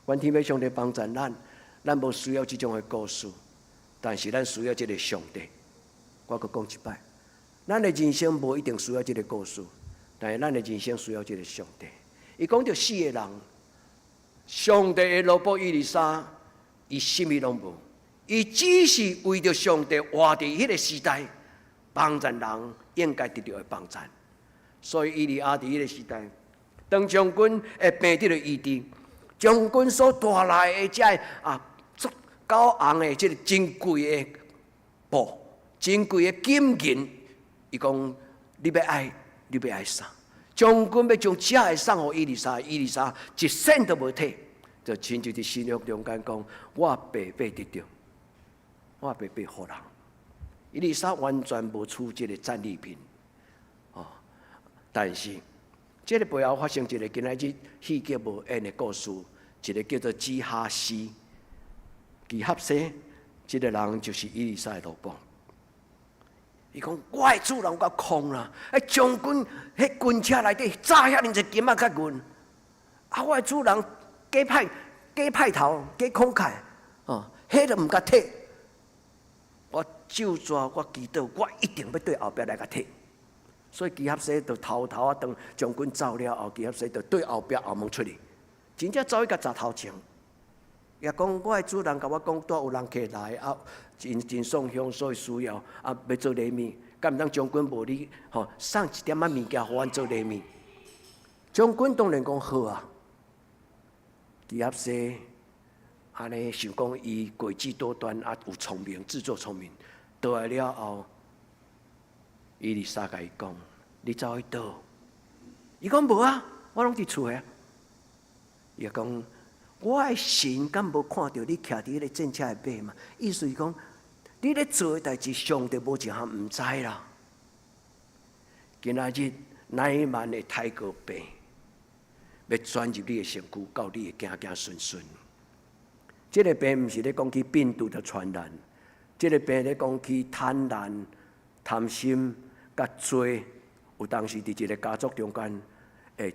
愿天父上帝帮助咱无需要这种的故事，但是咱需要这个上帝。我搁讲一摆，咱的人生无一定需要这个故事，但是咱的人生需要这个上帝。伊讲到4个人，上帝的罗伯伊丽莎，伊什么拢无，伊只是为着上帝活伫迄个时代，帮助人应该得到的帮助。所以伊利亚伫迄个时代，当将军会病得了医治，将军所带来的这足高昂的这个珍贵的布、珍贵的金银，伊讲你要爱啥？将军要将这个送给伊丽莎，伊丽莎一仙都无摕，就亲自伫心约中间讲：我白白得到，我白白互人。伊丽莎完全无出这个战利品，但是这个背后发生一个今仔日戏剧无演的故事，一个叫做基哈西。基哈西，这个人就是伊丽莎的老公。伊讲：我的主人我空啦，将军迄军车内底炸遐尼侪金仔甲阮，我的主人假派头，假慷慨，迄都毋甲摕。我就抓我祈祷，我一定要对后壁来甲摕。所以基哈西就偷偷当将军走了后，基哈西就对后壁后门出去，真正走去甲砸头前。也讲我的主人甲我讲，带有人客来真送香，所以需要要做礼物，敢毋通将军无你送一点物件互阮做礼物？将军当然讲好啊。基哈西安尼想讲伊诡计多端有聪明，自作聪明，倒来了后，伊丽莎甲伊讲：你走去倒？伊讲无啊，我拢伫厝诶。伊讲。我的神敢无看到你徛伫迄个战车的尾嘛？意思是讲，你咧做的代志，上帝无一项毋知啦。今仔日乃曼的太哥病，要转入你的身躯，到你会行行顺顺。这个病毋是咧讲起病毒的传染，这个病咧讲起贪婪、贪心、甲罪，有当时伫一个家族中间，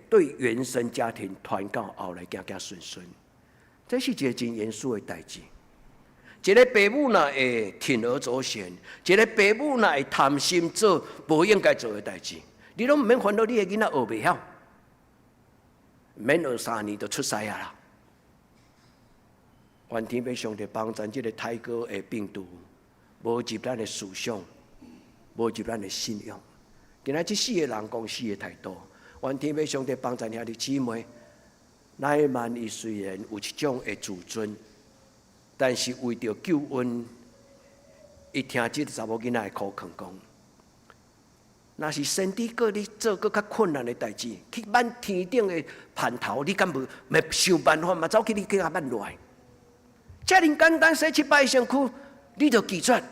对原生家庭传到后来行行顺顺。这是一个真严肃的代志。一个父母若会铤而走险，一个父母若会贪心做无应该做的代志，你拢毋免烦恼你的囡仔学袂晓，免学3年就出师啊啦。愿天父上帝帮咱这个太哥的病毒，无入咱的思想，无入咱的信仰。今仔这4个人讲4个态度，愿天父上帝帮咱兄弟姊妹。乃曼伊虽然有一种的自尊，但是为着救恩，伊听这个查某囡仔的苦劝讲，若是身体搁你做搁较困难的代志，去挽天顶的盼头，你敢无想办法嘛？走去你去甲挽落来，遮尔简单洗7摆身躯，你就拒绝。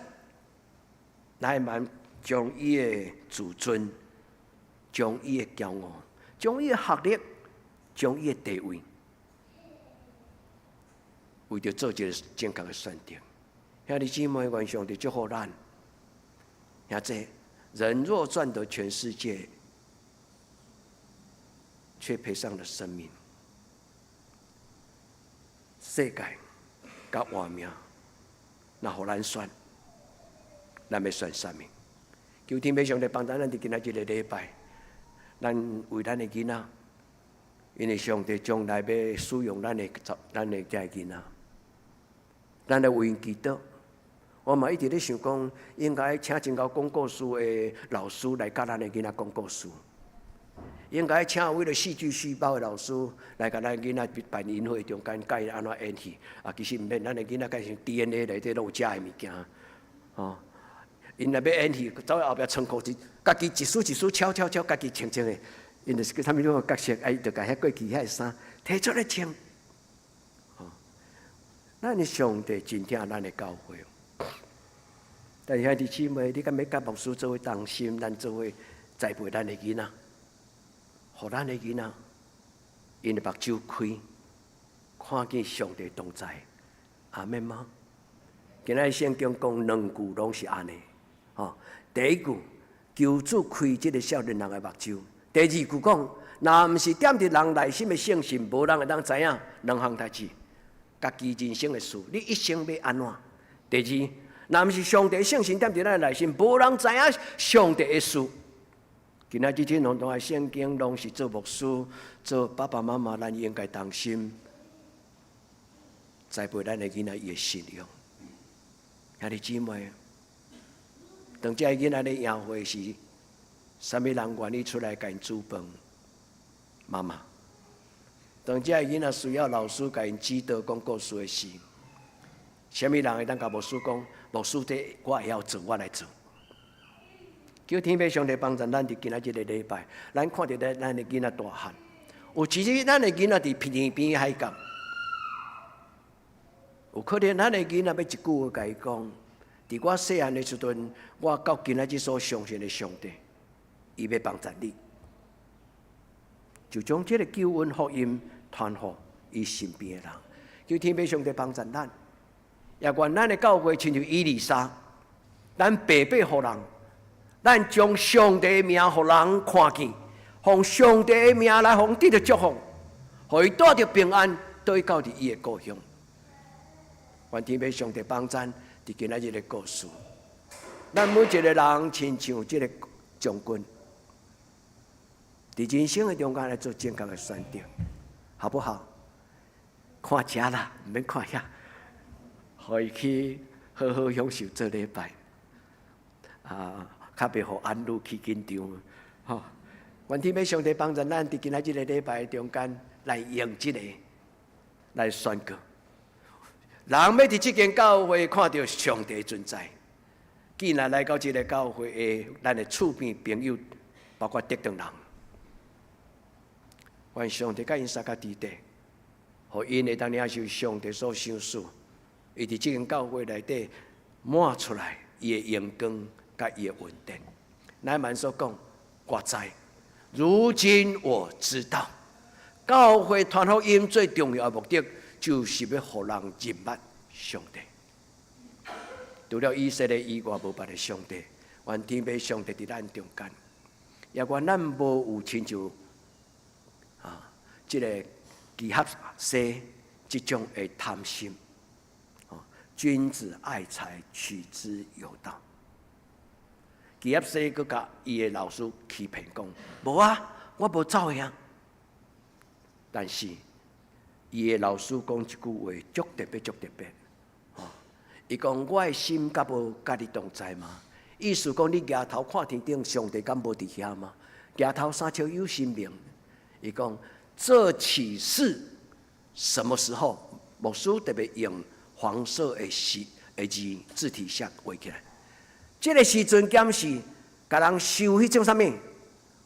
乃曼将伊的自尊，将伊的骄傲，将伊的学历。将伊的地位，为着做一个正确的选择。兄弟姊妹，愿上帝祝福咱。兄弟，人若赚得全世界，却赔上了生命，世界甲活命，那互咱选，咱要选啥物？求天父上帝帮咱伫今仔日个礼拜，咱为咱的囡仔。因为上帝将来要使用咱的这囡仔，咱来为因祈祷。我嘛一直咧想讲，应该请真够讲故事的老师来教咱的囡仔讲故事，应该请有迄个戏剧细胞的老师来教咱囡仔办宴会中间教伊安怎演戏。其实毋免，咱的囡仔改成 DNA 内底拢有遮的物件，因若要演戏，走后壁穿裤子，家己一丝一丝悄悄悄，家己穿穿的。因就是叫他们种角色，伊就甲遐过去遐衫摕出来穿。咱的上帝真疼咱的教会。但是兄弟姊妹，你敢要甲牧师做伙同心，咱做伙栽培咱的囡仔，互咱的囡仔因的目睭开，看见上帝同在。阿免吗？今仔圣经讲两句拢是安尼。第一句，求主开这个少年人的目睭；第二句讲，若毋是点伫人内心的圣心，无人会当知影两项代志，家己人生的事，你一生要安怎？第二，若毋是上帝的圣心点伫咱的内心，无人知影上帝的事。今仔日这两段的圣经，拢是做牧师、做爸爸妈妈，咱应该同心栽培咱的囡仔伊的信仰。兄弟姊妹，当这囡仔咧宴会时，啥物人愿意出来甲因煮饭？妈妈。当这囡仔需要老师甲因指导讲故事的时，啥物人会当甲牧师讲？牧师这我会晓做，我来做。求天父上帝帮助咱伫今仔日个礼拜，咱看到咱的囡仔大汉，有其实咱的囡仔伫天边海角。有可能咱的囡仔要一句话甲伊讲，伫我细汉的时阵，我到今仔日所相信的上帝，伊要帮助你，就将这个救恩福音传予伊身边的人。求天父上帝帮助咱，也愿咱的教会亲像以利沙，咱白白予人，咱将上帝的名予人看见，奉上帝的名来奉得到祝福，互伊带着平安，对到伫伊的故乡。愿天父上帝帮咱，伫今仔日的故事，咱每一个人亲像这个将军，伫人生的中间来做正确的选择，好不好？看这啦，唔免看遐，可以去好好享受这礼拜，较袂互安怒去紧张，吼！愿天父上帝帮助咱，伫今仔日的礼拜中间来用这个来宣告。人要伫这间教会看到上帝存在，既然来到这个教会的咱的厝边朋友，包括得等人，愿上帝甲因三甲伫地，互因会当领受上帝所赏赐，伊伫这间教会内底满出来伊的阳光甲伊的稳定。乃曼所讲，我知，如今我知道，教会传福音最重要的目的。就是要互人认捌上帝，除了以色列以外，无别的上帝。愿天父上帝伫咱中间，也愿咱无有亲像这个基合西这种的贪心。君子爱财，取之有道。基合西佮甲伊的老师欺骗讲，无啊，我无走呀。但是伊的老师讲一句话，足特别，足特别。伊讲我的心敢无甲你同在吗？意思讲你抬头看天顶，上帝敢无伫遐吗？抬头三笑有神明。伊讲这启示什么时候？牧师特别用黄色的字字体像画起来。这个时阵检视，甲人收迄种啥物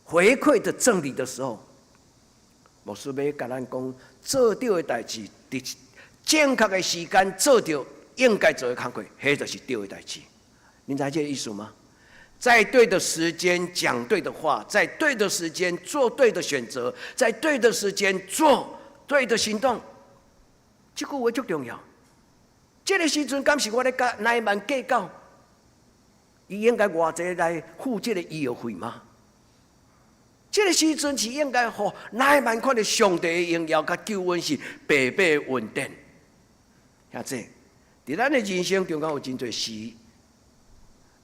回馈的赠礼的时候。牧师要甲咱讲，做对的代志，伫正确的时间做到应该做的工作，迄就是对的代志。您知这个意思吗？在对的时间讲对的话，在对的时间做对的选择，在对的时间做对的行动，这句话最重要。这个时阵，敢是我咧甲乃曼计较，伊应该偌济来付这个医药费吗？这个时阵是应该互乃曼看到上帝的荣耀甲救恩是白白稳定。兄弟，伫咱的人生中间有真侪事，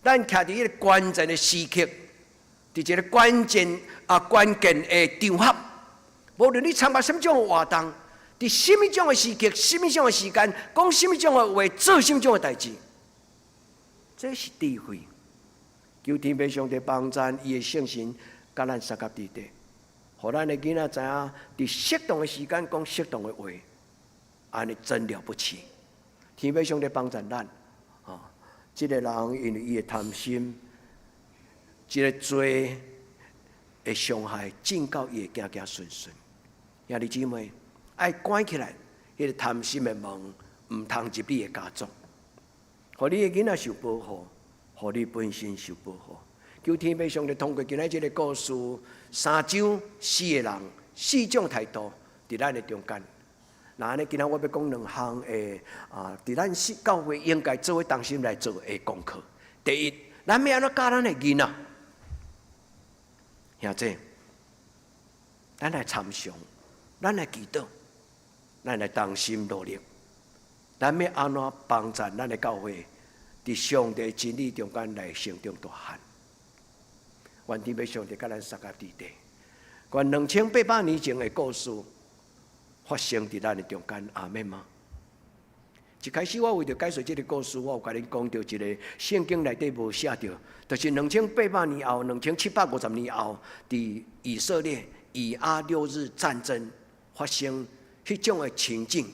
咱徛伫一个关键的时刻，伫一个关键的场合，无论你参加什么种的活动，伫什么种的时刻、什么种的时间，讲什么种的话，做什么种的代志，这是智慧。求天父上帝帮助伊的圣神。甲咱三甲伫地，互咱的囡仔知影，伫适当的时间讲适当的话，安尼真了不起。天父上帝帮助咱，这个人因为伊的贪心，这个罪的伤害，进到伊会行行顺顺。兄弟姊妹，爱关起来，迄个贪心的门，唔通入你的家族，互你的囡仔受保护，互你本身受保护。求天父上帝通过今仔这个故事，3章4个人4种态度伫咱的中间。那安尼，今仔我要讲2项的伫咱教会应该做的当心来做的功课。第一，咱要安怎教咱的囡仔？兄弟，咱来参详，咱来祈祷，咱来当心努力。咱要安怎帮助咱的教会伫上帝真理中间来成长大汉？愿天父上帝甲咱三甲地地，愿2800年前的故事发生伫咱的中间。阿们吗？一开始我为着解说这个故事，我有甲恁讲到一个圣经内底无写着，就是2800年后、2750年后，伫以色列以阿六日战争发生迄种的情景，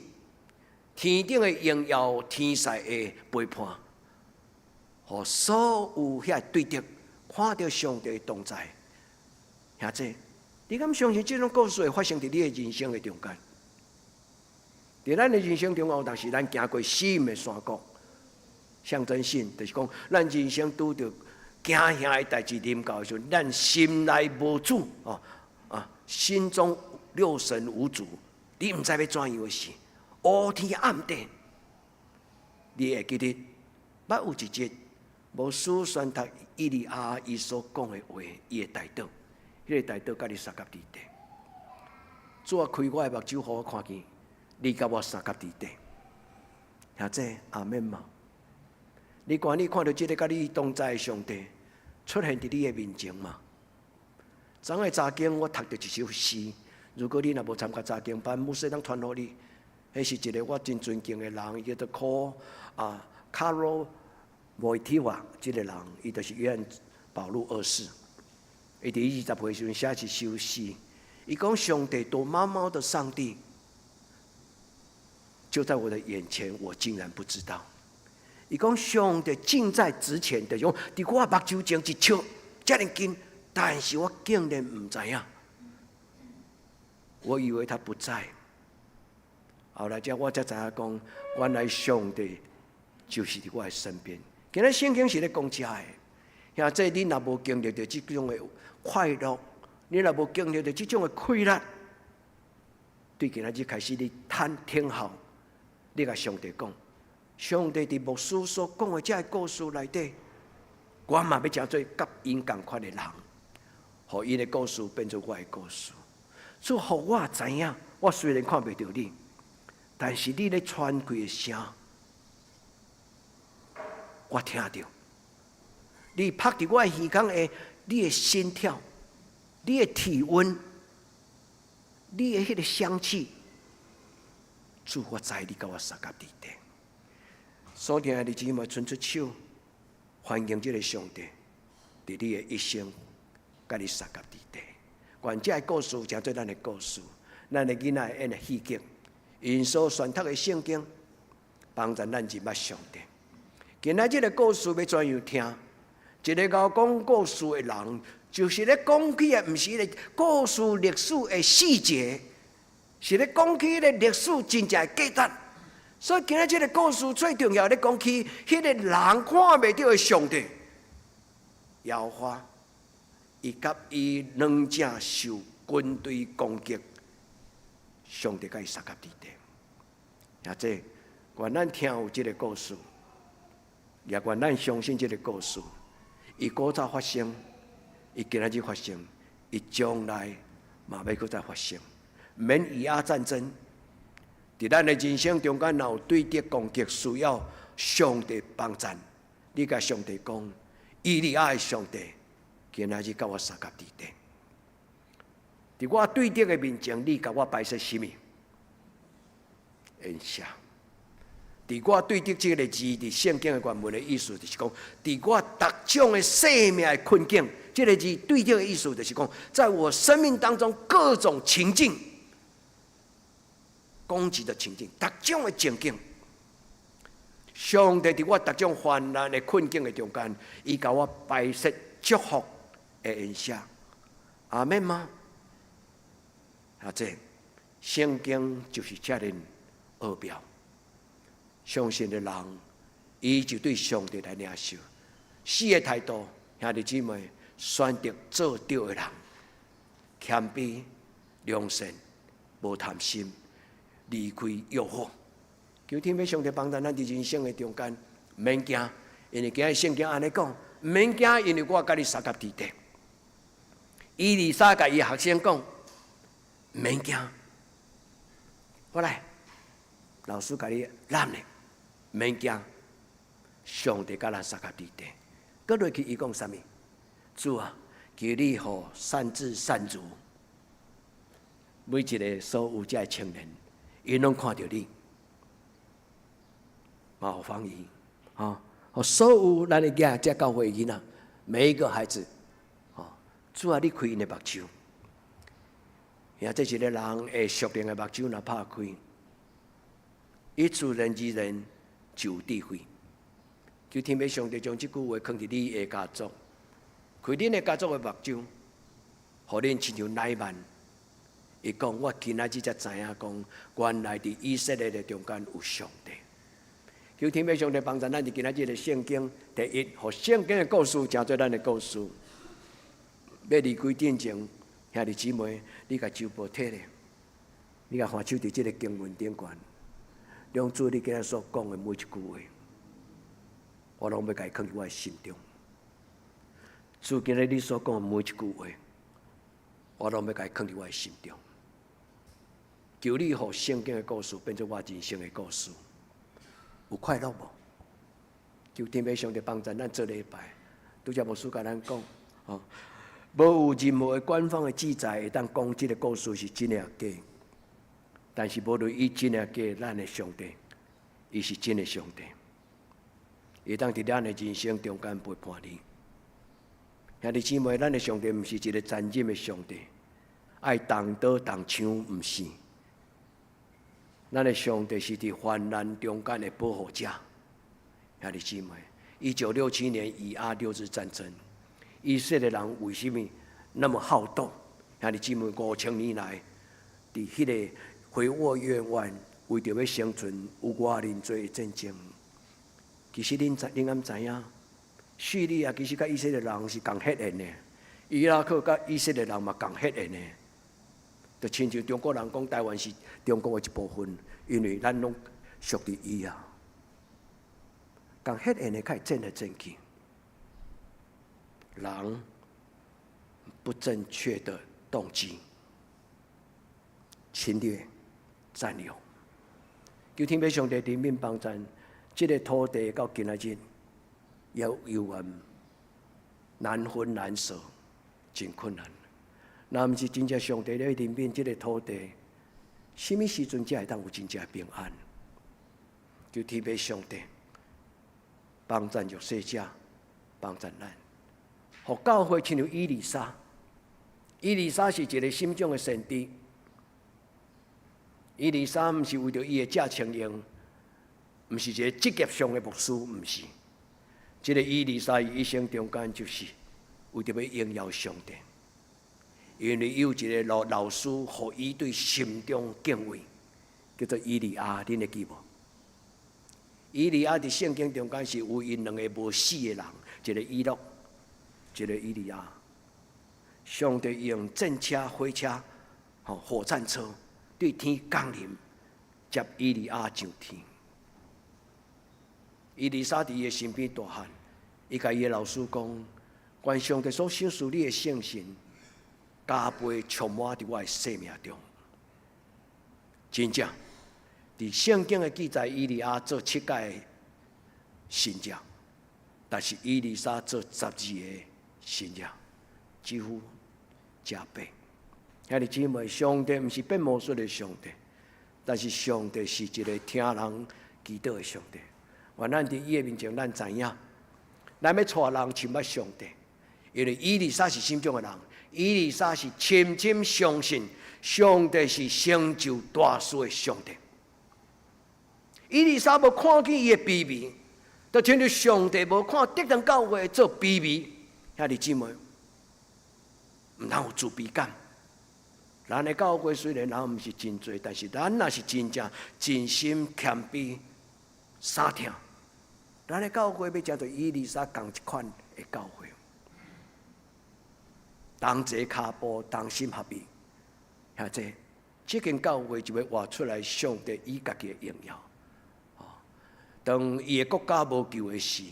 天顶的荣耀、天使的陪伴，互所有遐对敌看到上帝的同在。兄弟，你敢相信这种故事会发生伫你的人生的中间？在咱的人生中，有当时咱行过死荫的山谷，象征性就是讲，咱人生拄着惊吓的代志临到的时候，咱心内无主心中六神无主，你毋知要怎样的事，乌天暗地，你会记得，捌有一节无书宣读以利亚伊所讲的话，伊的代祷，迄个代祷甲你三甲地地，主啊，开我的目睭，互我看见。你甲我三甲地地，兄弟，阿们嘛？你看到这个甲你同在的上帝出现伫你的面前嘛？昨个早间我读到一首诗，如果你若无参加早间班，牧师通传互你。迄是一个我真尊敬的人，伊叫做卡罗维提瓦，这个人伊就是约翰保禄2世，伊伫20岁时阵写一首诗，伊讲上帝多猫猫的上帝。就在我的眼前，我竟然不知道。伊讲上帝近在咫前，就是讲伫我目睭前一笑，遮尔近，但是我竟然唔知影。我以为他不在，后来我才知影讲，原来上帝就是伫我的身边。今日圣经是咧讲这个，兄弟，你若无经历到这种的快乐，你若无经历到这种的快乐，对今仔日开始你听候。你甲上帝讲，上帝伫牧师所讲的这个故事内底，我嘛要成做甲因共款的人，互因的故事变做我的故事。所以，互我知影，我虽然看袂到你，但是你咧传开的声，我听到。你拍伫我的耳孔的，你的心跳，你的体温，你的迄个香气。主，我知你甲我三甲地地，所听的日子嘛，伸出手欢迎这个上帝，伫你的一生，甲你三甲地地。愿这个故事成做咱的故事，咱的囡仔演的戏剧，因所选读的圣经，帮助咱认捌上帝。今仔这个故事要怎样听？一个甲我讲故事的人，就是咧讲起的，毋是咧故事历史的细节。是咧讲起咧历史真正的价值，所以今仔这个故事最重要咧讲起迄个人看袂到的上帝，耶和华，伊甲伊两者受军队攻击，上帝甲伊三甲地地。也即愿咱听有这个故事，也愿咱相信这个故事，伊古早发生，伊今仔日发生，伊将来嘛要搁再发生。免以亚战争，伫咱的人生中间，若有对敌攻击，需要上帝帮助。你甲上帝讲，以利亚的上帝，今仔日甲我三甲地地。伫我对敌的面前，你甲我摆设什么？恩赦。伫我对敌这个字，伫圣经的原文的意思，就是讲，伫我各种的生命的困境，这个字对敌的意思，就是讲，在我生命当中各种情境。攻击的情境，各种的情境，上帝伫我各种患难的困境的中间，伊甲我摆设祝福的恩赦。阿们吗？这圣经就是这样奥妙。相信的人，伊就对上帝来领受。死的态度，兄弟姊妹，选择做对的人，谦卑、良善、无贪心，离开诱惑。求天父上帝帮助咱伫人生的中间，唔免惊，因为今日圣经安尼讲，唔免惊，因为我甲你三甲地地。伊利沙甲伊学生讲，唔免惊，我来，老师甲你揽咧，唔免惊，上帝甲咱三甲地地。搁落去伊讲啥物？主啊，求你互善知善如，每一个所有遮青年，因拢看到你。嘛，好方言啊！所有咱的囝，遮教会囡仔，每一个孩子，啊，主啊，你开因的目睭，呀，这一个人会属灵的目睭若拍开，一处人之人就智慧。求天父上帝将这句话放伫你的家族，开恁的家族的目睭，互恁亲像乃縵。伊讲，我今仔日才知影讲，原来伫以色列的中间有上帝。求天父上帝帮助咱，伫今仔日的圣经，第一，互圣经的故事成做咱的故事。要离开进前，兄弟姊妹，你甲手抱体咧，你甲翻手伫这个经文顶悬，用主你今仔所讲的每一句话，我拢要甲伊放伫我的心中。主今日你所讲的每一句话，我拢要甲伊放伫我的心中。求你互圣经的故事变做我人生的故事。有快乐无？求天父上帝帮助咱做礼拜。拄则牧师甲咱讲，无有任何的官方的记载会当讲这个故事是真的假。但是无论伊真的假，咱的上帝，伊是真的上帝，会当伫咱的人生中间陪伴你。兄弟姊妹，咱的上帝毋是一个残忍的上帝，爱动刀动枪，毋是。咱的上帝是伫患难中间的保护者，兄弟姊妹。1967年以阿六日战争，以色列人为什么那么好斗？兄弟姊妹，5000年来，伫迄个回沃院外，为着要生存，有偌尔多的战争。其实恁敢知影？叙利亚其实甲以色列人是共血缘的，伊拉克甲以色列人嘛共血缘的。就亲像中国人讲台湾是中国的一部分，因为咱拢属于伊啊。共血缘的较会战来战去，人不正确的动机，侵略、占有。求天父上帝怜悯帮助，这个土地到今仔日要幽暗、难分难舍，真困难。若毋是真正上帝咧怜悯这个土地，什么时阵才会当有真正的平安？求天父上帝帮助弱势者，帮助咱，互教会亲像以利沙。以利沙是一个心中的先知。以利沙毋是为着伊的假情用，毋是一个职业上的牧师，毋是。这个以利沙伊一生中间就是为着要荣耀上帝。因为有一个老师，互伊对心中敬畏，叫做以利亚，恁会记无？以利亚伫圣经中间是有因两个无死的人，一个以诺，一个以利亚。上帝用战车、火车、火战车对天降临，接以利亚上天。以利沙伫伊的身边大汉，伊甲伊的老师讲：，愿上帝所赏赐你的圣神。加倍充满伫我的生命中，真正伫圣经的记载，以利亚做7届神者，但是以利沙做12个神者，几乎加倍。兄弟姊妹，上帝毋是变魔术的上帝，但是上帝是一个听人祈祷的上帝。愿咱伫伊的面前，咱知影，咱要带人亲捌上帝，因为以利沙是心中的人。以利沙是深深相信上帝是成就大事的上帝。以利沙无看见伊的卑微，就亲像上帝无看德登教会做卑微。兄弟姊妹，毋通有自卑感。咱的教会虽然人毋是真多，但是咱若是真正真心谦卑，三听。咱的教会要叫做以利沙同一款的教会，同齐脚步，同心合意，兄弟，这间教会就要活出来上帝伊家己的荣耀。当伊的国家无救的时，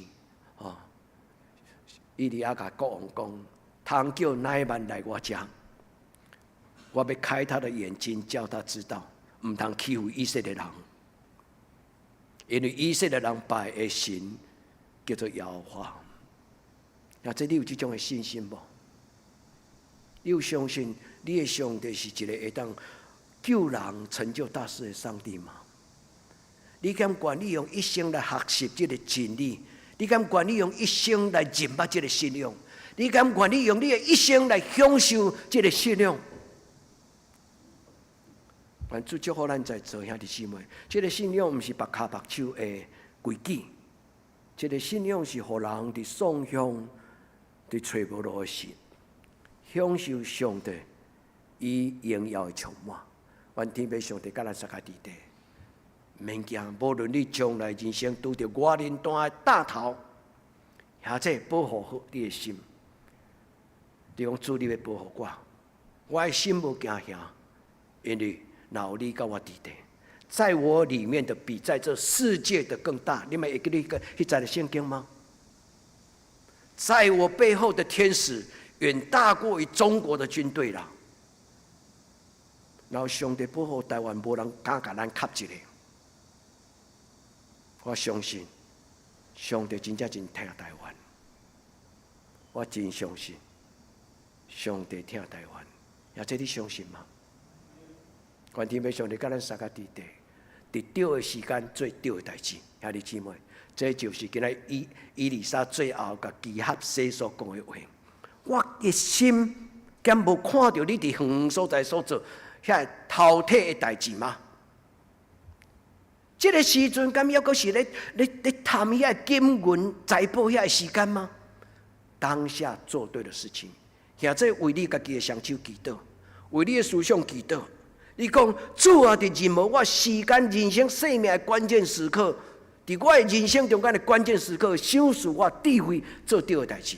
以利亚甲国王讲：“通叫乃縵来我家，我要开他的眼睛，叫他知道，唔通欺负以色列人。”因为以色列人拜的神叫做耶和华，这你有这种的信心无？你有相信你的上帝是一个会当救人、成就大事的上帝吗？你敢愿意用一生来学习这个真理？你敢愿意用一生来认捌这个信仰？你敢愿意用你的一生来享受这个信仰？愿主祝福咱在座兄弟姊妹，这个信仰不是白脚白手的规矩，这个信仰是互人伫送向、伫找无路的时，享受上帝以荣耀的充满。愿天父上帝甲咱撒家伫地，免惊，无论你将来人生拄着外人大的大头，或者保护好你的心。你讲主，你要保护我的心无惊吓，因为有你甲我伫地，在我里面的比在这世界的更大。你们会记得迄在的圣经吗？在我背后的天使远大过于中国的军队啦。然后上帝保护台湾，无人敢甲咱卡一个。我相信上帝真正真疼台湾，我真相信上帝疼台湾。也这你相信吗？愿天父上帝甲咱三个伫地，伫对的时间做对的代志，兄弟姊妹，这就是今日以利沙最后甲基哈西所讲的话。我的心敢无看到你伫远所在所做遐饕餮的代志吗？这个时阵敢还阁是咧探遐金银财宝遐时间吗？当下做对的事情，现在为你家己的双手祈祷，为你的思想祈祷。你讲主啊，伫任何我时间、人生、生命的关键时刻，伫我的人生中间的关键时刻，享受我智慧做对的代志。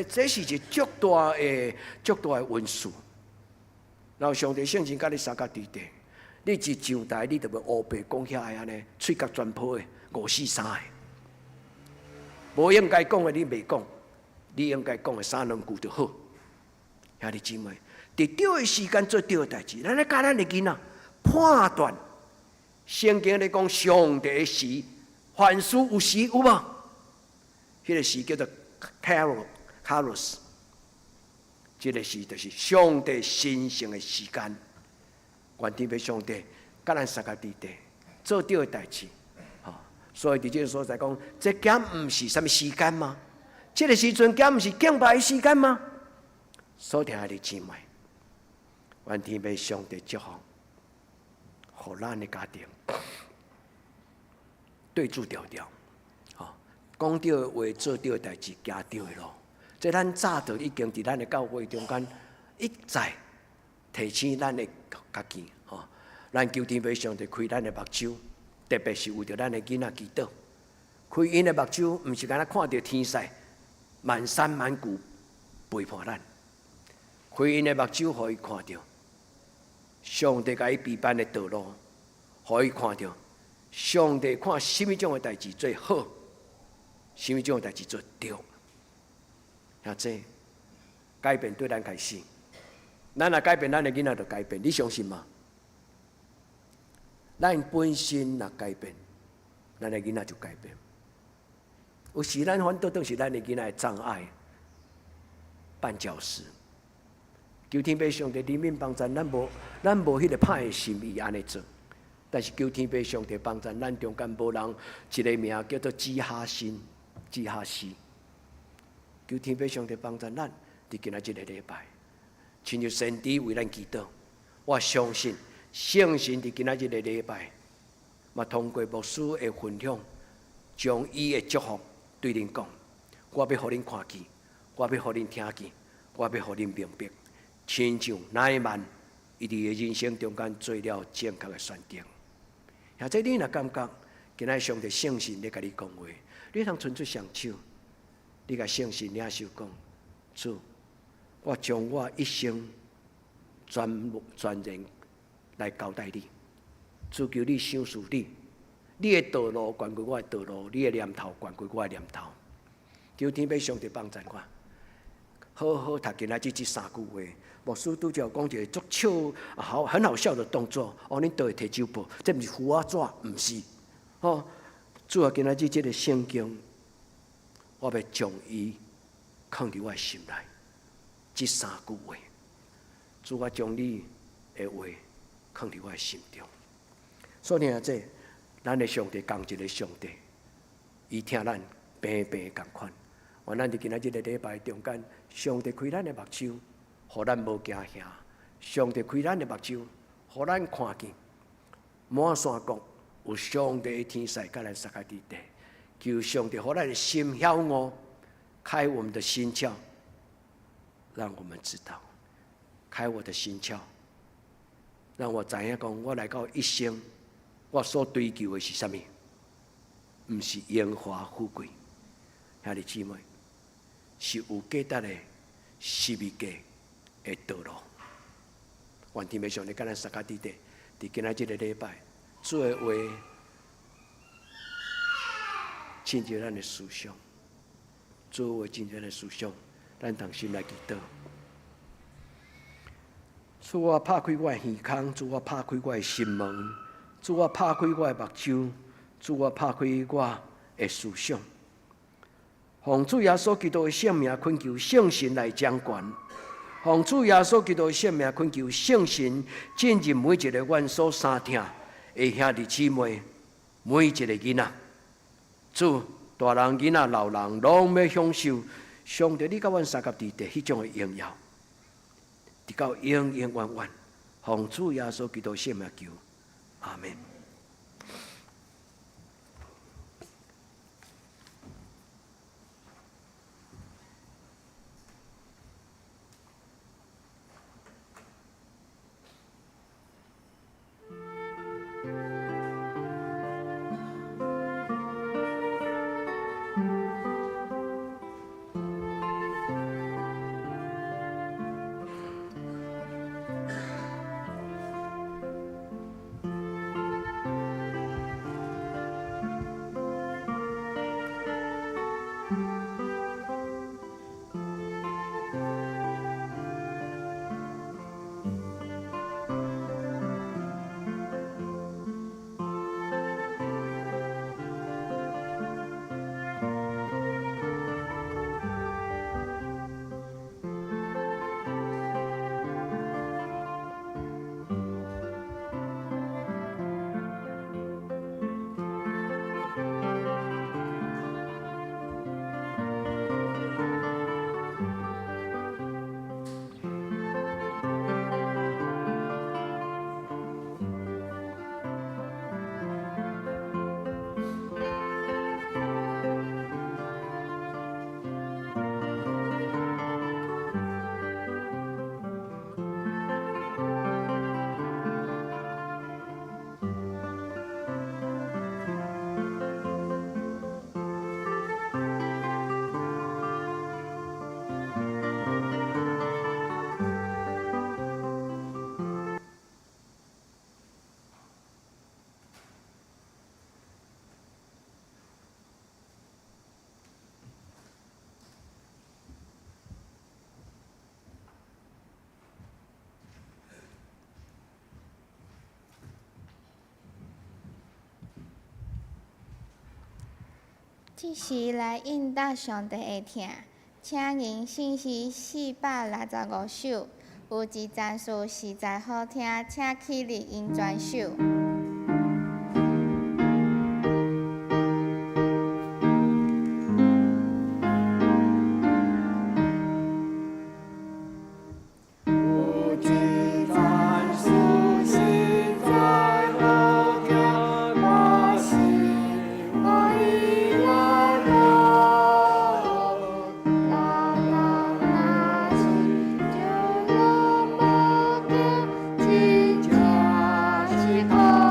这是一个足大的恩赐。然后上帝圣经甲你三甲伫地，你一上台，你就要乌白讲遐个安尼，喙角全破的543个，无应该讲的你袂讲，你应该讲的3两句就好。兄弟姊妹，伫对的时间做对的代志，咱咧教咱的囡仔判断。圣经咧讲上帝的时，凡事有时有无？迄个时叫做 Kairos，这个时就是上帝神圣的时间。愿天父上帝甲咱三个伫地做对的代志。所以伫这个所在讲，这敢毋是什么时间吗？这个时阵敢毋是敬拜的时间吗？所听的姊妹，愿天父上帝祝福，互咱的家庭对主调调，讲对的话，做对的代志，行对的路。这咱早就已经伫咱的教会中间一再提醒咱的家己，咱求天父上帝开咱的目睭，特别是为着咱的囡仔祈祷。开因的目睭，毋是干那看到天使万山万谷陪伴咱。开因的目睭，互伊看到上帝甲伊陪伴的道路，互伊看到上帝看什么种的代志最好，什么种的代志最对。像这改变对咱开始，咱若改变，咱的囡仔就改变。你相信吗？咱本身若改变，咱的囡仔就改变。有时咱反倒当是咱的囡仔的障碍、绊脚石。求天父上帝怜悯帮助，咱无迄个歹的心意安尼做，但是求天父上帝帮助，咱中间无人一个名叫做基哈新、基哈西。求天父上帝帮助咱，伫今仔日个礼拜，亲像先知为咱祈祷。我相信圣神伫今仔日个礼拜，嘛通过牧师的分享，将伊的祝福对恁讲。我要互恁看见，我要互恁听见，我要互恁明白。亲像乃縵，伊伫个人生中间做了正确的选择。或者你若感觉今仔上帝圣神咧甲你讲话，你通伸出双手，你甲圣神领袖讲：主，我将我一生全然来交代你。主求你赏赐你的道路悬过我的道路，你的念头悬过我的念头。求天父上帝帮助我，好好读今仔这3句话。牧师拄则讲一个足很好笑的动作，哦，恁倒会摕手报，这毋是符啊纸，毋是。哦，主啊，今仔日这个圣经，我要将伊放伫我的心内。这3句话，主啊，将你的话放伫我的心中。所以啊，咱的上帝同一个上帝，伊听咱平平共款。愿咱伫今仔日个礼拜中间，上帝开咱的目睭。互咱无惊吓，上帝开咱的目睭，互咱看见满山国有上帝的天使甲咱撒开伫地。求上帝互咱的心晓悟，开我们的心窍，让我们知道，开我的心窍，让我知影讲，我来到一生，我所追求的是啥物？毋是荣华富贵，兄弟姊妹，是有价值的十字架的道路。愿天父上帝甲咱撒开伫地，伫今仔日个礼拜，主的话亲照咱的思想，主的话亲照咱的思想，咱同心来祈祷。主啊，拍开我的耳孔，主啊，拍开我的心门，主啊，拍开我的目睭，主啊，拍开我的思想。奉主耶稣基督的圣名恳求圣神来掌权。奉主耶稣基督的圣名恳求圣神进入每一个阮所三听的兄弟姊妹，每一个囡仔。主，大人、囡仔、老人，拢要享受上帝你甲阮三甲伫地迄种的荣耀，直到永永远远。奉主耶稣基督圣名求，阿门。即时来应答上帝的听，请您信息465首，有一赞数实在好听，请起立应全首。亲家是。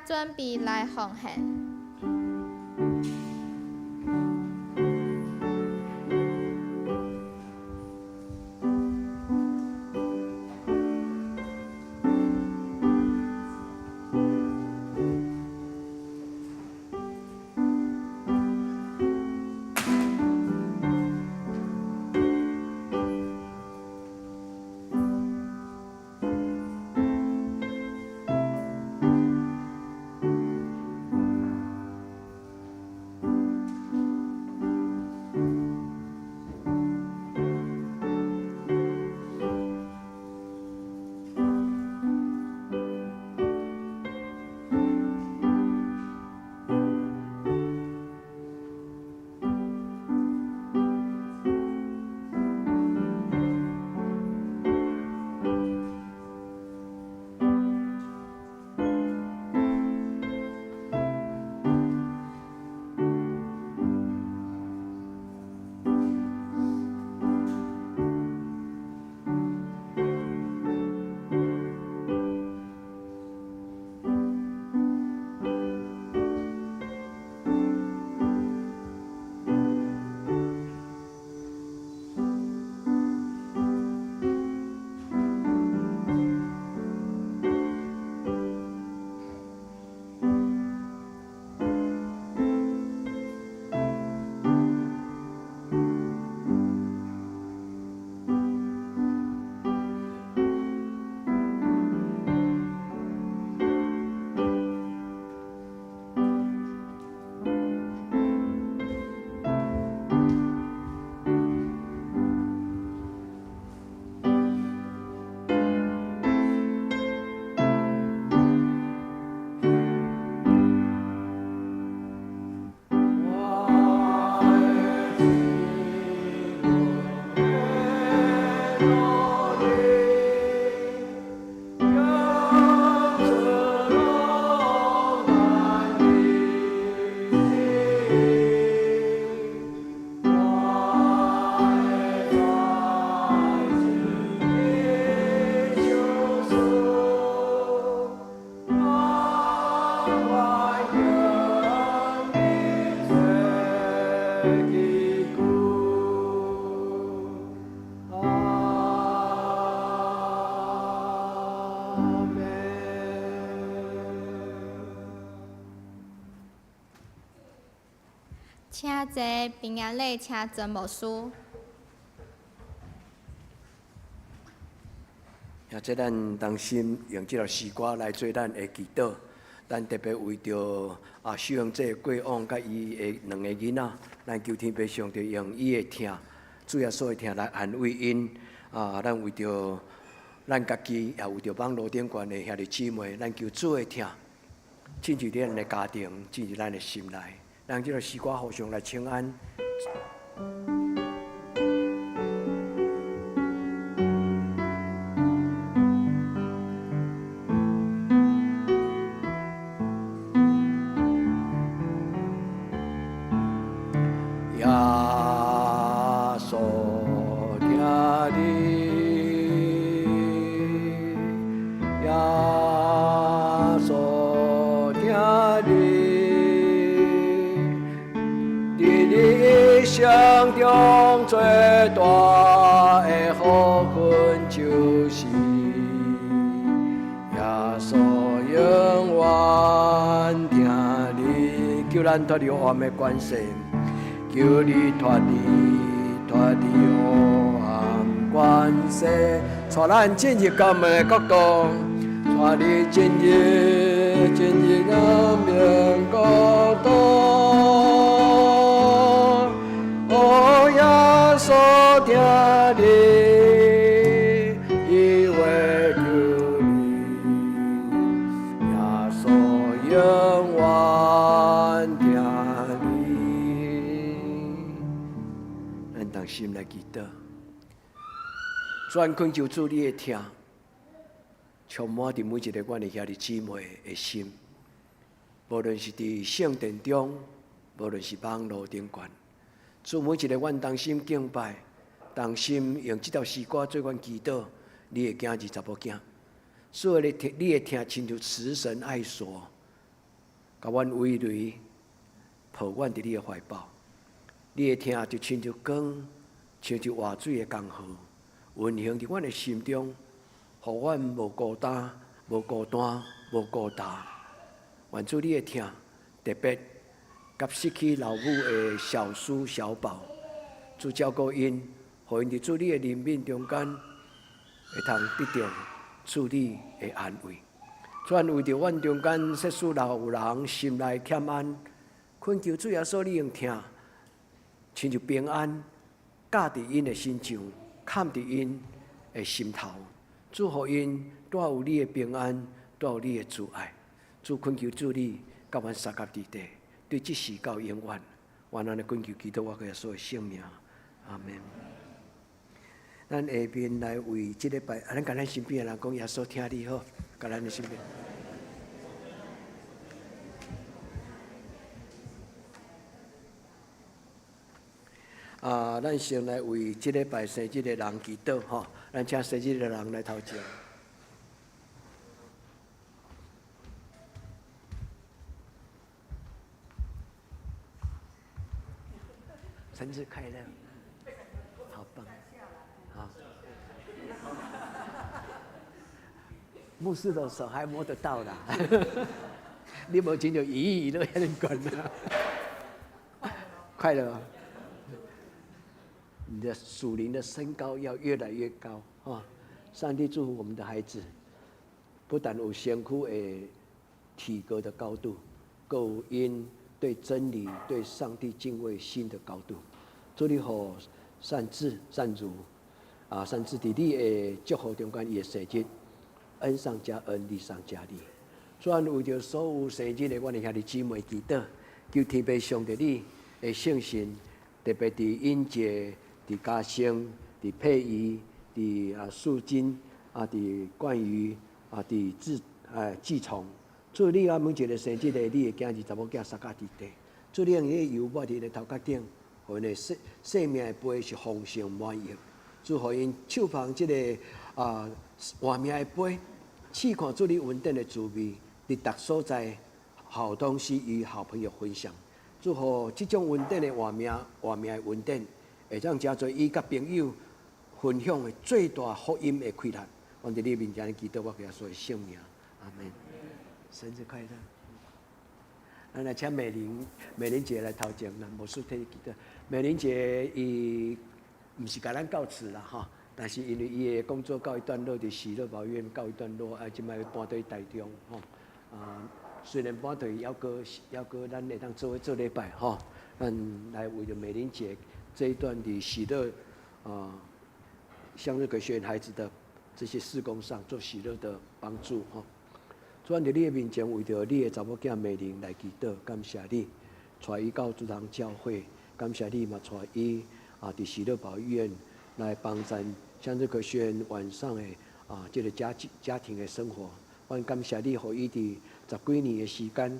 准备来奉献。请坐平安列车真牧师。也即咱同心用即条诗歌来做咱的祈祷，咱特别为着小형姐过往甲伊的两个囡仔，咱求天父上帝用伊的疼，主耶稣的疼来安慰因。咱为着咱家己，也为着网络顶悬的兄弟姊妹，咱求主的疼进入咱的家庭，进入咱的心内。让即条诗歌互相来请安。生中最大的福分就是耶稣永远听你，求咱脱离黑暗的关系，求你脱离黑暗关系，带咱进入甘的国度，带你进入甘的国度。所听你，因为求你，耶稣永远听你。咱同心来祈祷，专恳求主你的听，充满伫每一个阮的兄弟姊妹的心，无论是伫圣殿中，无论是网络顶悬。主每一个阮同心敬拜，同心用这条诗歌做阮祈祷。你的囝儿查某囝，所有的你的听亲像慈神爱锁，甲阮围围，抱阮伫你的怀抱。你的听就亲像光，像一活水的江河，运行伫阮的心中，互阮无孤单、无孤单、无孤单。愿主你的听，特别甲失去老母的小叔小宝，主照顾因，互因伫主你的怜悯中间，会通得到主你的安慰。主为着阮中间世事老有人心内欠安，恳求主耶稣你用听，亲像平安，架伫因的心上，嵌伫因的心头。主互因带有你的平安，带有你的慈爱。主恳求主你甲阮三甲伫地，对即时到永远。愿咱的恳求祈祷我耶稣的圣名，阿门。咱下面来为即礼拜，咱甲咱身边的人讲耶稣听你好，甲咱的身边。咱先来为即礼拜生日的人祈祷吼，咱请生日的人来头前。生日快乐，好棒，好。牧师的手还摸得到啦，你无钱就移都遐尼管啦，快乐。你的属灵的身高要越来越高啊！上帝祝福我们的孩子，不但有身躯的体格的高度，更有因对真理、对上帝敬畏心的高度。祝你好，善智、善如善智伫你的祝福中间，伊的生日恩上加恩，利上加利。虽然为着所有生日的阮的兄弟姊妹祈祷，求天父上帝你的圣神，特别伫因节。伫嘉兴、伫佩仪、伫素金伫冠宇伫志从，祝你每一个生日的你的囝儿查某囝三甲伫地，祝你用迄个油抹伫个头壳顶，互因的生命的杯是丰盛满溢，祝互因手捧即个活命的杯，试看祝你稳定的滋味，伫逐所在好东西与好朋友分享，祝福即种稳定的活命的稳定。会让真侪伊甲朋友分享的最大福音的开展，我伫你面前祈祷，我给他说圣名，阿门。生日快乐！咱来请美玲姐来头前，咱无事替伊祈祷。美玲姐伊毋是甲咱告辞啦吼，但是因为伊的工作告一段落，伫喜乐保院告一段落，即摆搬到台中吼。虽然搬到犹阁咱会当做礼拜吼，咱来为着美玲姐。这一段的喜乐，向日葵学院孩子的这些事工上做喜乐的帮助哈。主在你的面前，为着你的查某囝美玲来祈祷，感谢你，带伊到主堂教会，感谢你嘛，带伊伫喜乐保院来帮助向日葵学院晚上的这个家庭的生活。我感谢你，互伊伫10几年的时间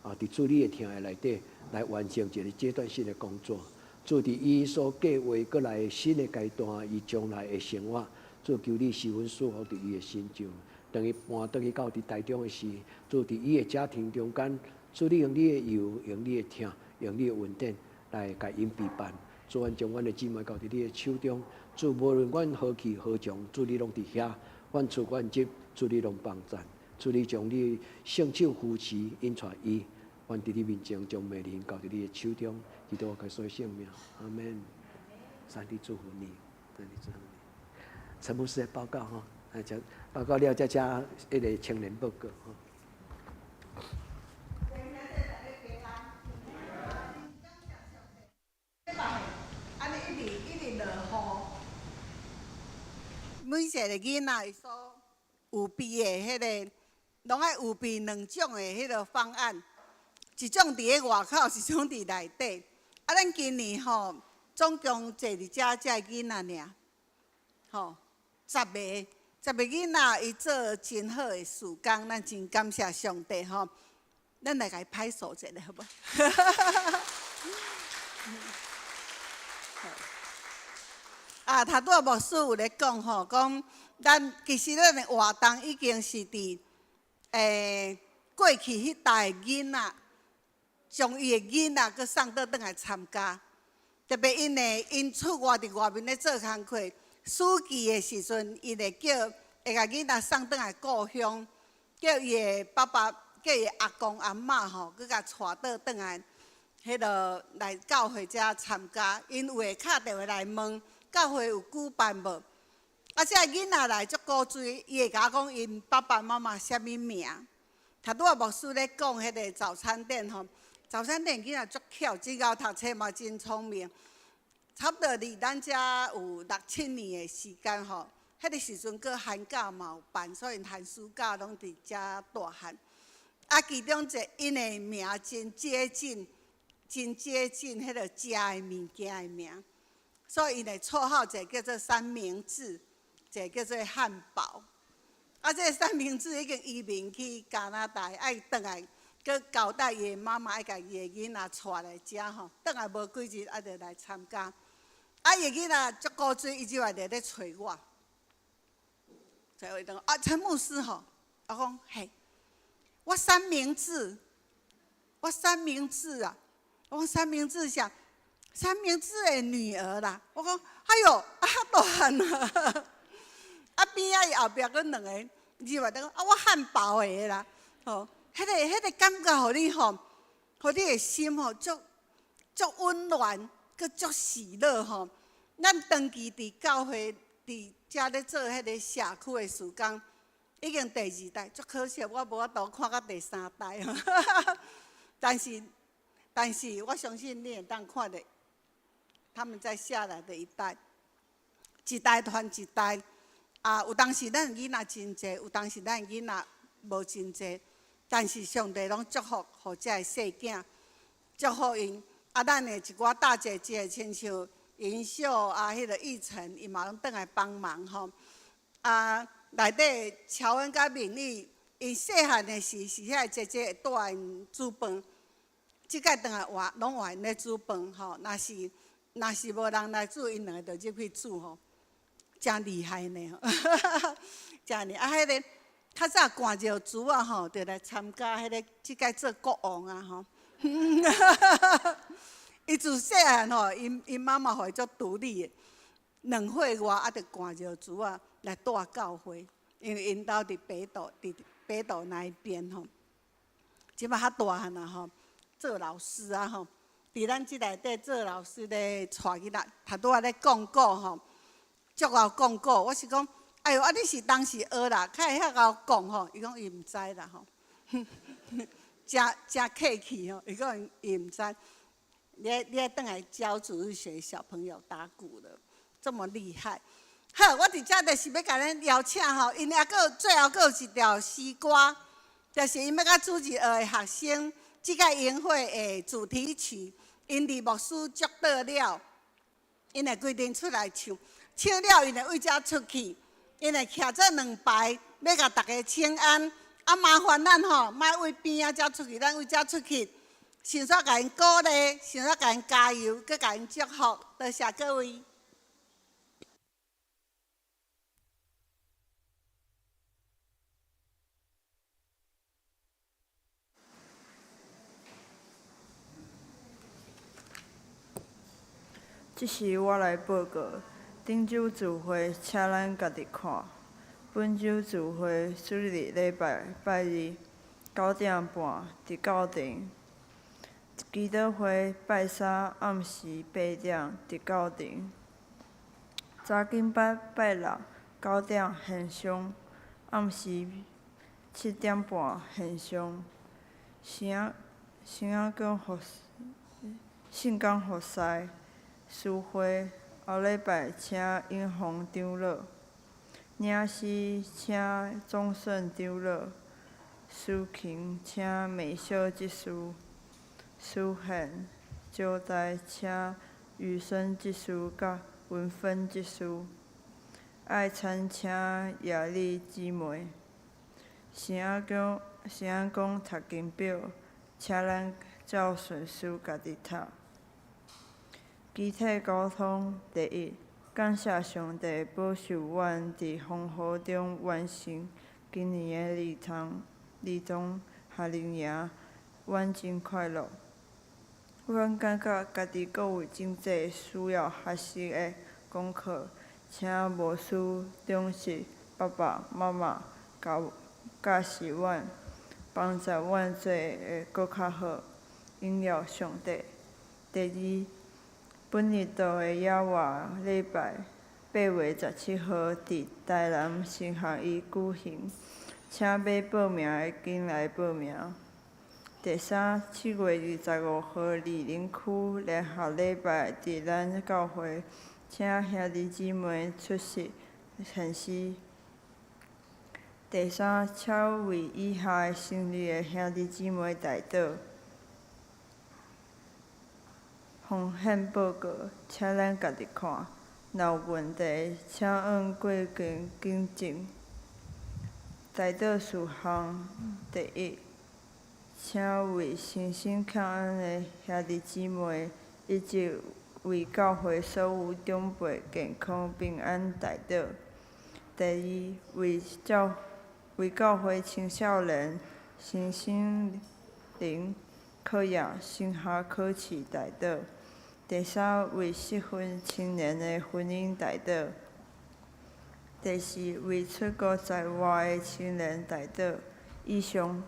伫主你的听的内底来完成一个阶段性的工作。做伫伊所计划过来新的阶段，伊将来的生活，做求你十分祝福伫伊的心上。等伊搬倒去到伫台中的时，做伫伊的家庭中间，做你用你的油，用你的听，用你的稳定来甲因陪伴。做阮将阮的姊妹交伫你的手中，做无论阮何去何从，做你拢伫遐，阮出阮入，做你拢帮助，做你将你圣手扶持，引带伊。阮伫你面前将美玲交伫你的手中，祈祷我开所性命，阿门。上帝祝福你，上帝祝福你。陈牧师的报告哈，讲报告了，再加一个青年报告哈。安尼一直落雨，每一个囡仔所有备的迄个，拢爱有备2种的迄个方案。一种伫个外口，一种伫内底。咱今年吼，总共坐伫遮囡仔尔，吼10个囡仔伊做真好的事工，咱真感谢上帝吼。咱来甲伊拍手一下，好无？头拄牧师有咧讲吼，讲其实咱的活动已经是伫过去迄代的囡仔，将伊的囡仔佮送倒转来参加。特别因出外伫外面咧做工课，暑期的时阵，伊会甲囡仔送倒来故乡，叫伊的爸爸、叫伊阿公阿嬷吼，佮甲带倒转来，迄落来教会遮参加。因有会敲电话来问教会有举办无？啊，这囡仔来足古锥，伊会甲我讲因爸爸妈妈啥物名。头拄仔牧师咧讲迄个早餐店吼，早餐店囡仔足巧，只够读册嘛真聪明。差不多离咱遮有6、7年的时间吼，迄个时阵过寒假嘛有办，所以寒暑假拢伫遮大汉。啊，其中因的名真接近迄个食的物件的名，所以因的绰号一个叫做三明治，一个叫做汉堡。啊，这个三明治已经移民去加拿大，爱转来，佮交代伊的妈妈爱甲伊的囡仔带来遮吼，转来无几日，啊，就来参加。啊，伊的囡仔足古锥，伊即摆就咧找我，啊，陈牧师吼，我讲嘿，我三明治啊，我讲三明治啥？三明治的女儿啦，我讲哎哟，啊大汉啊！啊边仔伊后壁佫2个，伊话讲啊我汉堡的啦，吼，迄个感觉，互你吼，互你的心吼，足温暖，佫足喜乐吼。咱长期伫教会伫遮咧做迄个社区的事工，已经第2代，足可惜我无法度看到第3代吼。但是我相信你会当看到他们在下来的一代传一代。啊，有当时咱的囡仔真济，有当时咱的囡仔无真济，但是上帝拢祝福互遮的细囝，祝福因。啊，咱的一寡大姐姐，亲像银秀啊，迄个玉成，伊嘛拢转来帮忙吼。啊，内底乔恩甲明丽，因细汉的时遐姐姐会带因煮饭，即摆转来拢换因咧煮饭吼。若是无人来煮，因2个就入去煮吼。真厉害呢，真厉害！啊，迄个较早寒热族啊吼，就来参加迄个即届做国王啊吼。伊自细汉吼，因妈妈互伊足独立的，2岁外啊，着寒热族啊来带教会，因为因兜伫北岛那一边吼。即摆较大汉啊吼，做老师啊吼，伫咱即内底做老师咧，带囡仔，头拄仔咧讲过吼。足敖讲过，我是讲，哎哟，啊你是当时学啦，较会遐敖讲吼，伊讲伊毋知啦吼，真客气吼，伊讲伊毋知，你还转来教主日学小朋友打鼓了，这么厉害。好，我伫遮就是要甲咱邀请吼，因还佫最后佫有一条诗歌，就是因要甲主日学的学生，即个营会的主题曲，因伫牧师祝祷了，因会规定出来唱。唱了，因会为遮出去，因会徛做2排，要甲大家请安。啊，麻烦咱吼，莫为边仔遮出去，咱为遮出去，想煞甲因鼓励，想煞甲因加油，佮甲因祝福，多谢各位。即时我来报告。顶周聚会，请咱家己看。本周聚会主日礼拜日9点半伫教堂。祈祷会拜3暗时8点伫教堂。查经班拜6 9点现场，暗时7点半现场。圣港复赛诗会。后礼拜请英宏长老，领诗请总顺长老，抒情请美秀技师，书宪招待请雨生技师甲文芬技师，爱餐请亚丽姊妹，成仔讲读经表，请咱照顺序家己读。集体沟通第1，感谢上帝保守阮伫风雨中完成今年的儿童夏令营，阮真快乐。阮感觉家己阁有真济需要学习的功课，请牧师重视爸爸妈妈教示阮，帮助阮做会阁较好，荣耀上帝。第二，本日度的野外礼拜8月17号伫台南新学院举行，请要报名的紧来报名。第三，7月25号士林区联合礼拜伫咱教会，请兄弟姊妹出席献诗。第三，超为以下生日的兄弟姊妹代祷，奉献报告，请咱家己看。若有问题，请按过更正。代祷事项第一，请为身心欠安的兄弟姊妹，以及为教会所有长辈健康平安代祷。第二，为教会青少年身心灵课业升学考试代祷。第三，为适婚青年的婚姻代祷。第四，为出国在外的青年代祷。以上。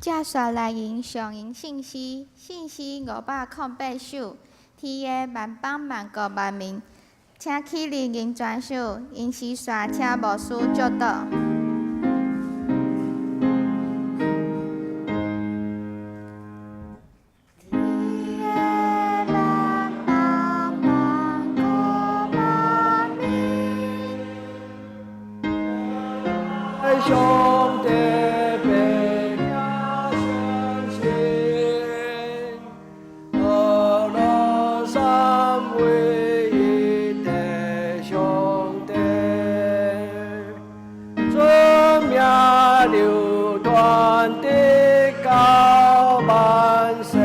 接下来迎上迎信息508首，天的万邦万国万民，请起立迎转首，因时煞请牧师祝祷。上帝被他相信，阿拉三位一的上帝，尊名流传的到万世。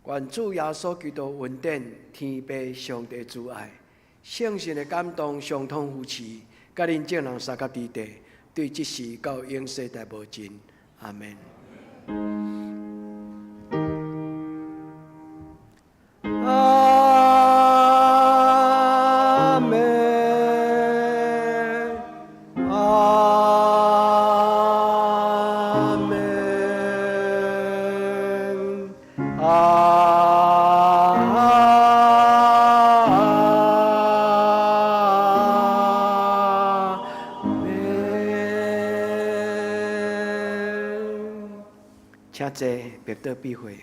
愿主耶稣基督恩典、天父上帝主爱、圣神的感动，相通扶持，甲恁众人三甲伫地，对即时到永世代无尽。阿门。阿门。阿门。请坐，别倒闭会。